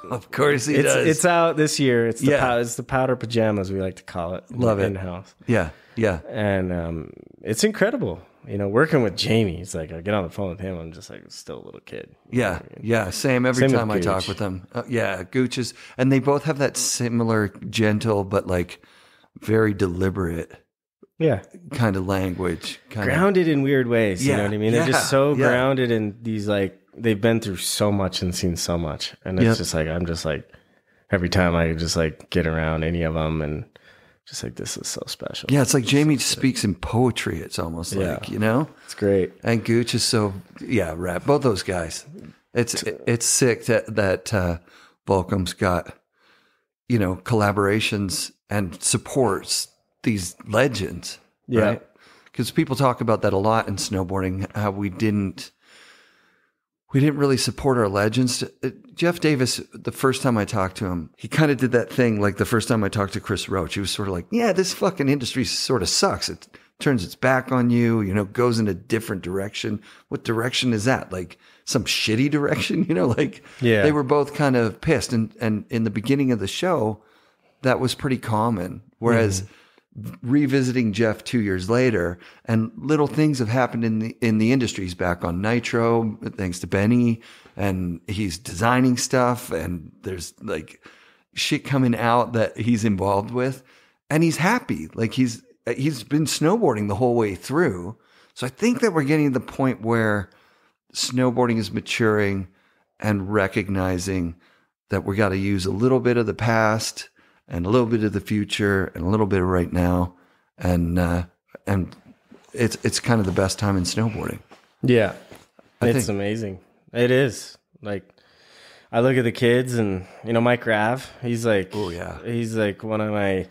Of course he does. It's out this year. It's the powder pajamas, we like to call it. Love it. In-house. Yeah. Yeah. And it's incredible. Working with Jamie, it's like I get on the phone with him, I'm just like still a little kid. Yeah. Yeah. Same every time I talk with them. Yeah. Gooch is, and they both have that similar gentle, but like very deliberate kind of language. Grounded in weird ways. You know what I mean? They're just so grounded in these like, they've been through so much and seen so much. And it's just like, I'm just like, every time I just like get around any of them and just like, this is so special. Yeah, it's like Jamie speaks in poetry. It's almost like, It's great. And Gooch is so, rap. Both those guys. It's sick that Volcom's got, collaborations and supports these legends. Yeah. Right? Because people talk about that a lot in snowboarding, how we didn't really support our legends. Jeff Davis, the first time I talked to him, he kind of did that thing like the first time I talked to Chris Roach. He was sort of like, yeah, this fucking industry sort of sucks. It turns its back on you, goes in a different direction. What direction is that? Like some shitty direction, They were both kind of pissed. And in the beginning of the show, that was pretty common. Whereas revisiting Jeff 2 years later, and little things have happened in the industry. He's back on Nitro thanks to Benny, and he's designing stuff, and there's like shit coming out that he's involved with, and he's happy. Like he's been snowboarding the whole way through. So I think that we're getting to the point where snowboarding is maturing and recognizing that we got to use a little bit of the past and a little bit of the future and a little bit of right now. And it's kind of the best time in snowboarding. Yeah. It's amazing. It is. Like, I look at the kids and, Mike Rav, he's like, he's like one of my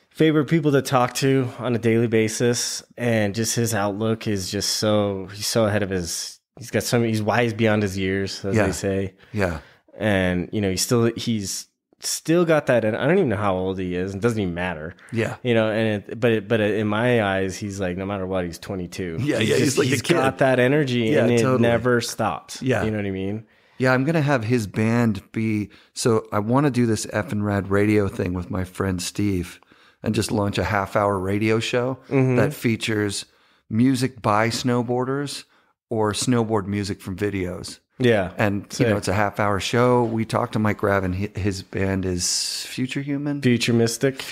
favorite people to talk to on a daily basis. And just his outlook is just he's so ahead of he's wise beyond his years, as they say. Yeah. And, he's still got that, and I don't even know how old he is. It doesn't even matter. Yeah, but in my eyes, he's like, no matter what, he's 22. Yeah, he's got that energy, and it never stops. Yeah, you know what I mean. Yeah, I'm gonna have his band be. So I want to do this FNRad radio thing with my friend Steve, and just launch a half-hour radio show that features music by snowboarders or snowboard music from videos. Yeah. And, it's a half-hour show. We talked to Mike Rav, and his band is Future Mystic.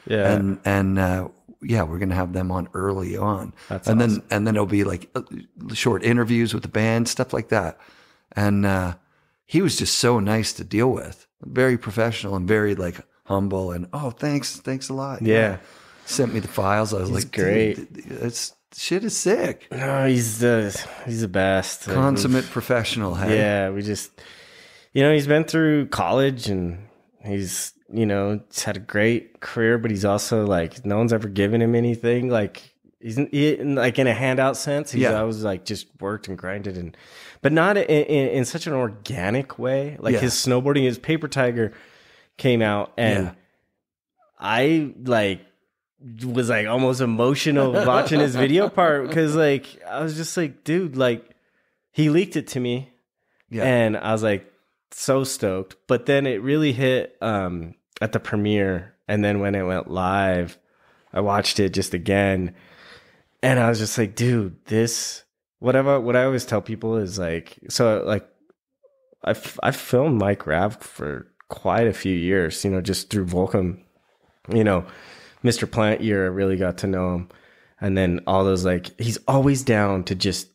Yeah. And we're going to have them on early on. That's awesome. Then it'll be like short interviews with the band, stuff like that. And he was just so nice to deal with. Very professional and very like humble, and thanks a lot. Yeah. Sent me the files. I was like, great. Shit is sick. No, he's the best. Consummate professional. Hey? Yeah, we just, he's been through college, and he's had a great career, but he's also like, no one's ever given him anything. Like like in a handout sense. He's always like just worked and grinded, but not in such an organic way. Like his snowboarding, his Paper Tiger came out, and I was like almost emotional watching his video part, because like I was just like, dude, like he leaked it to me, and I was like, so stoked. But then it really hit at the premiere. And then when it went live, I watched it just again. And I was just like, dude, this, what I always tell people is like, so like, I've filmed Mike Rav for quite a few years, just through Volcom, Mr. Plant year, I really got to know him. And then all those, like, he's always down to just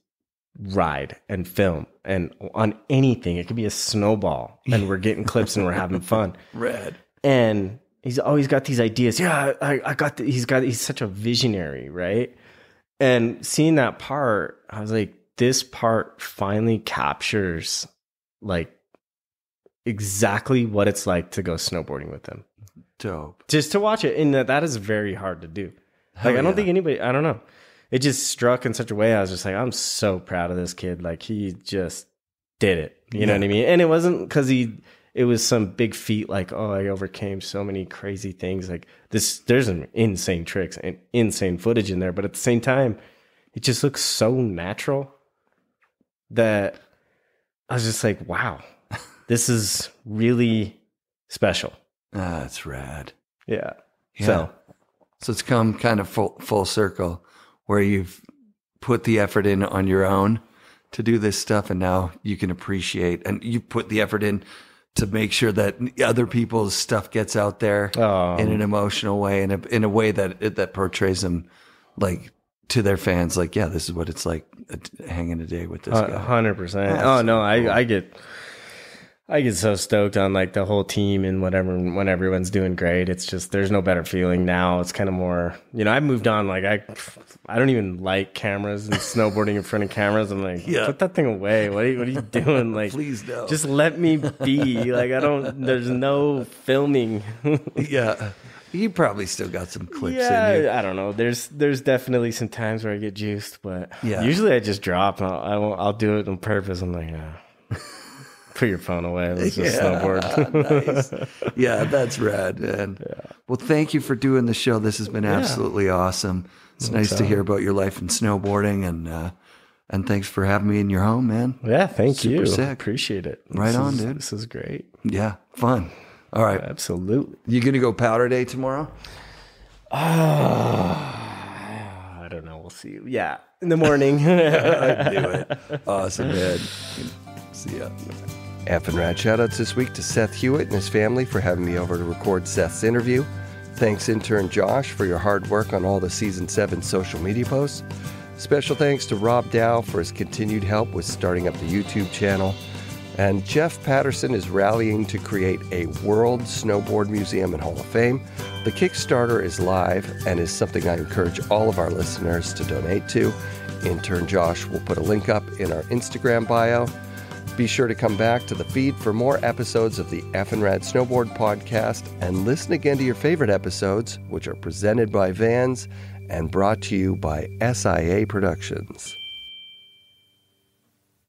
ride and film and on anything. It could be a snowball and we're getting clips and we're having fun. Rad. And he's always got these ideas. Yeah, I got he's such a visionary, right? And seeing that part, I was like, this part finally captures like exactly what it's like to go snowboarding with him. Dope. Just to watch it. And that is very hard to do. Like, I don't think anybody, I don't know. It just struck in such a way. I was just like, I'm so proud of this kid. Like, he just did it. You know what I mean? And it wasn't because it was some big feat. Like, oh, I overcame so many crazy things. Like there's some insane tricks and insane footage in there. But at the same time, it just looks so natural that I was just like, wow, this is really special. That's rad. Yeah. So it's come kind of full circle where you've put the effort in on your own to do this stuff, and now you can appreciate, and you put the effort in to make sure that other people's stuff gets out there in an emotional way, and in a way that portrays them like to their fans. Like, yeah, this is what it's like hanging a day with this guy. 100%. Oh no, cool. I get so stoked on like the whole team and whatever when everyone's doing great. It's just there's no better feeling now. It's kind of more, I've moved on. Like I don't even like cameras and snowboarding in front of cameras. I'm like, put that thing away. What are you doing? Like, please no. Just let me be. Like there's no filming. Yeah. You probably still got some clips in you. I don't know. There's definitely some times where I get juiced, but usually I just drop. And I'll do it on purpose. I'm like, put your phone away. Let's just snowboard. Nice. Yeah, that's rad, man. Yeah. Well, thank you for doing the show. This has been absolutely awesome. It's nice to hear about your life in snowboarding, and thanks for having me in your home, man. Yeah, thank you. Sick. Appreciate it. Right on, dude. This is great. Yeah, fun. All right. Absolutely. You going to go powder day tomorrow? I don't know. We'll see. Yeah, in the morning. I knew it. Awesome, man. See ya. FNRad shoutouts this week to Seth Huot and his family for having me over to record Seth's interview. Thanks, intern Josh, for your hard work on all the Season 7 social media posts. Special thanks to Rob Dow for his continued help with starting up the YouTube channel. And Jeff Patterson is rallying to create a World Snowboard Museum and Hall of Fame. The Kickstarter is live and is something I encourage all of our listeners to donate to. Intern Josh will put a link up in our Instagram bio. Be sure to come back to the feed for more episodes of the FNRad Snowboard podcast and listen again to your favorite episodes, which are presented by Vans and brought to you by SIA Productions.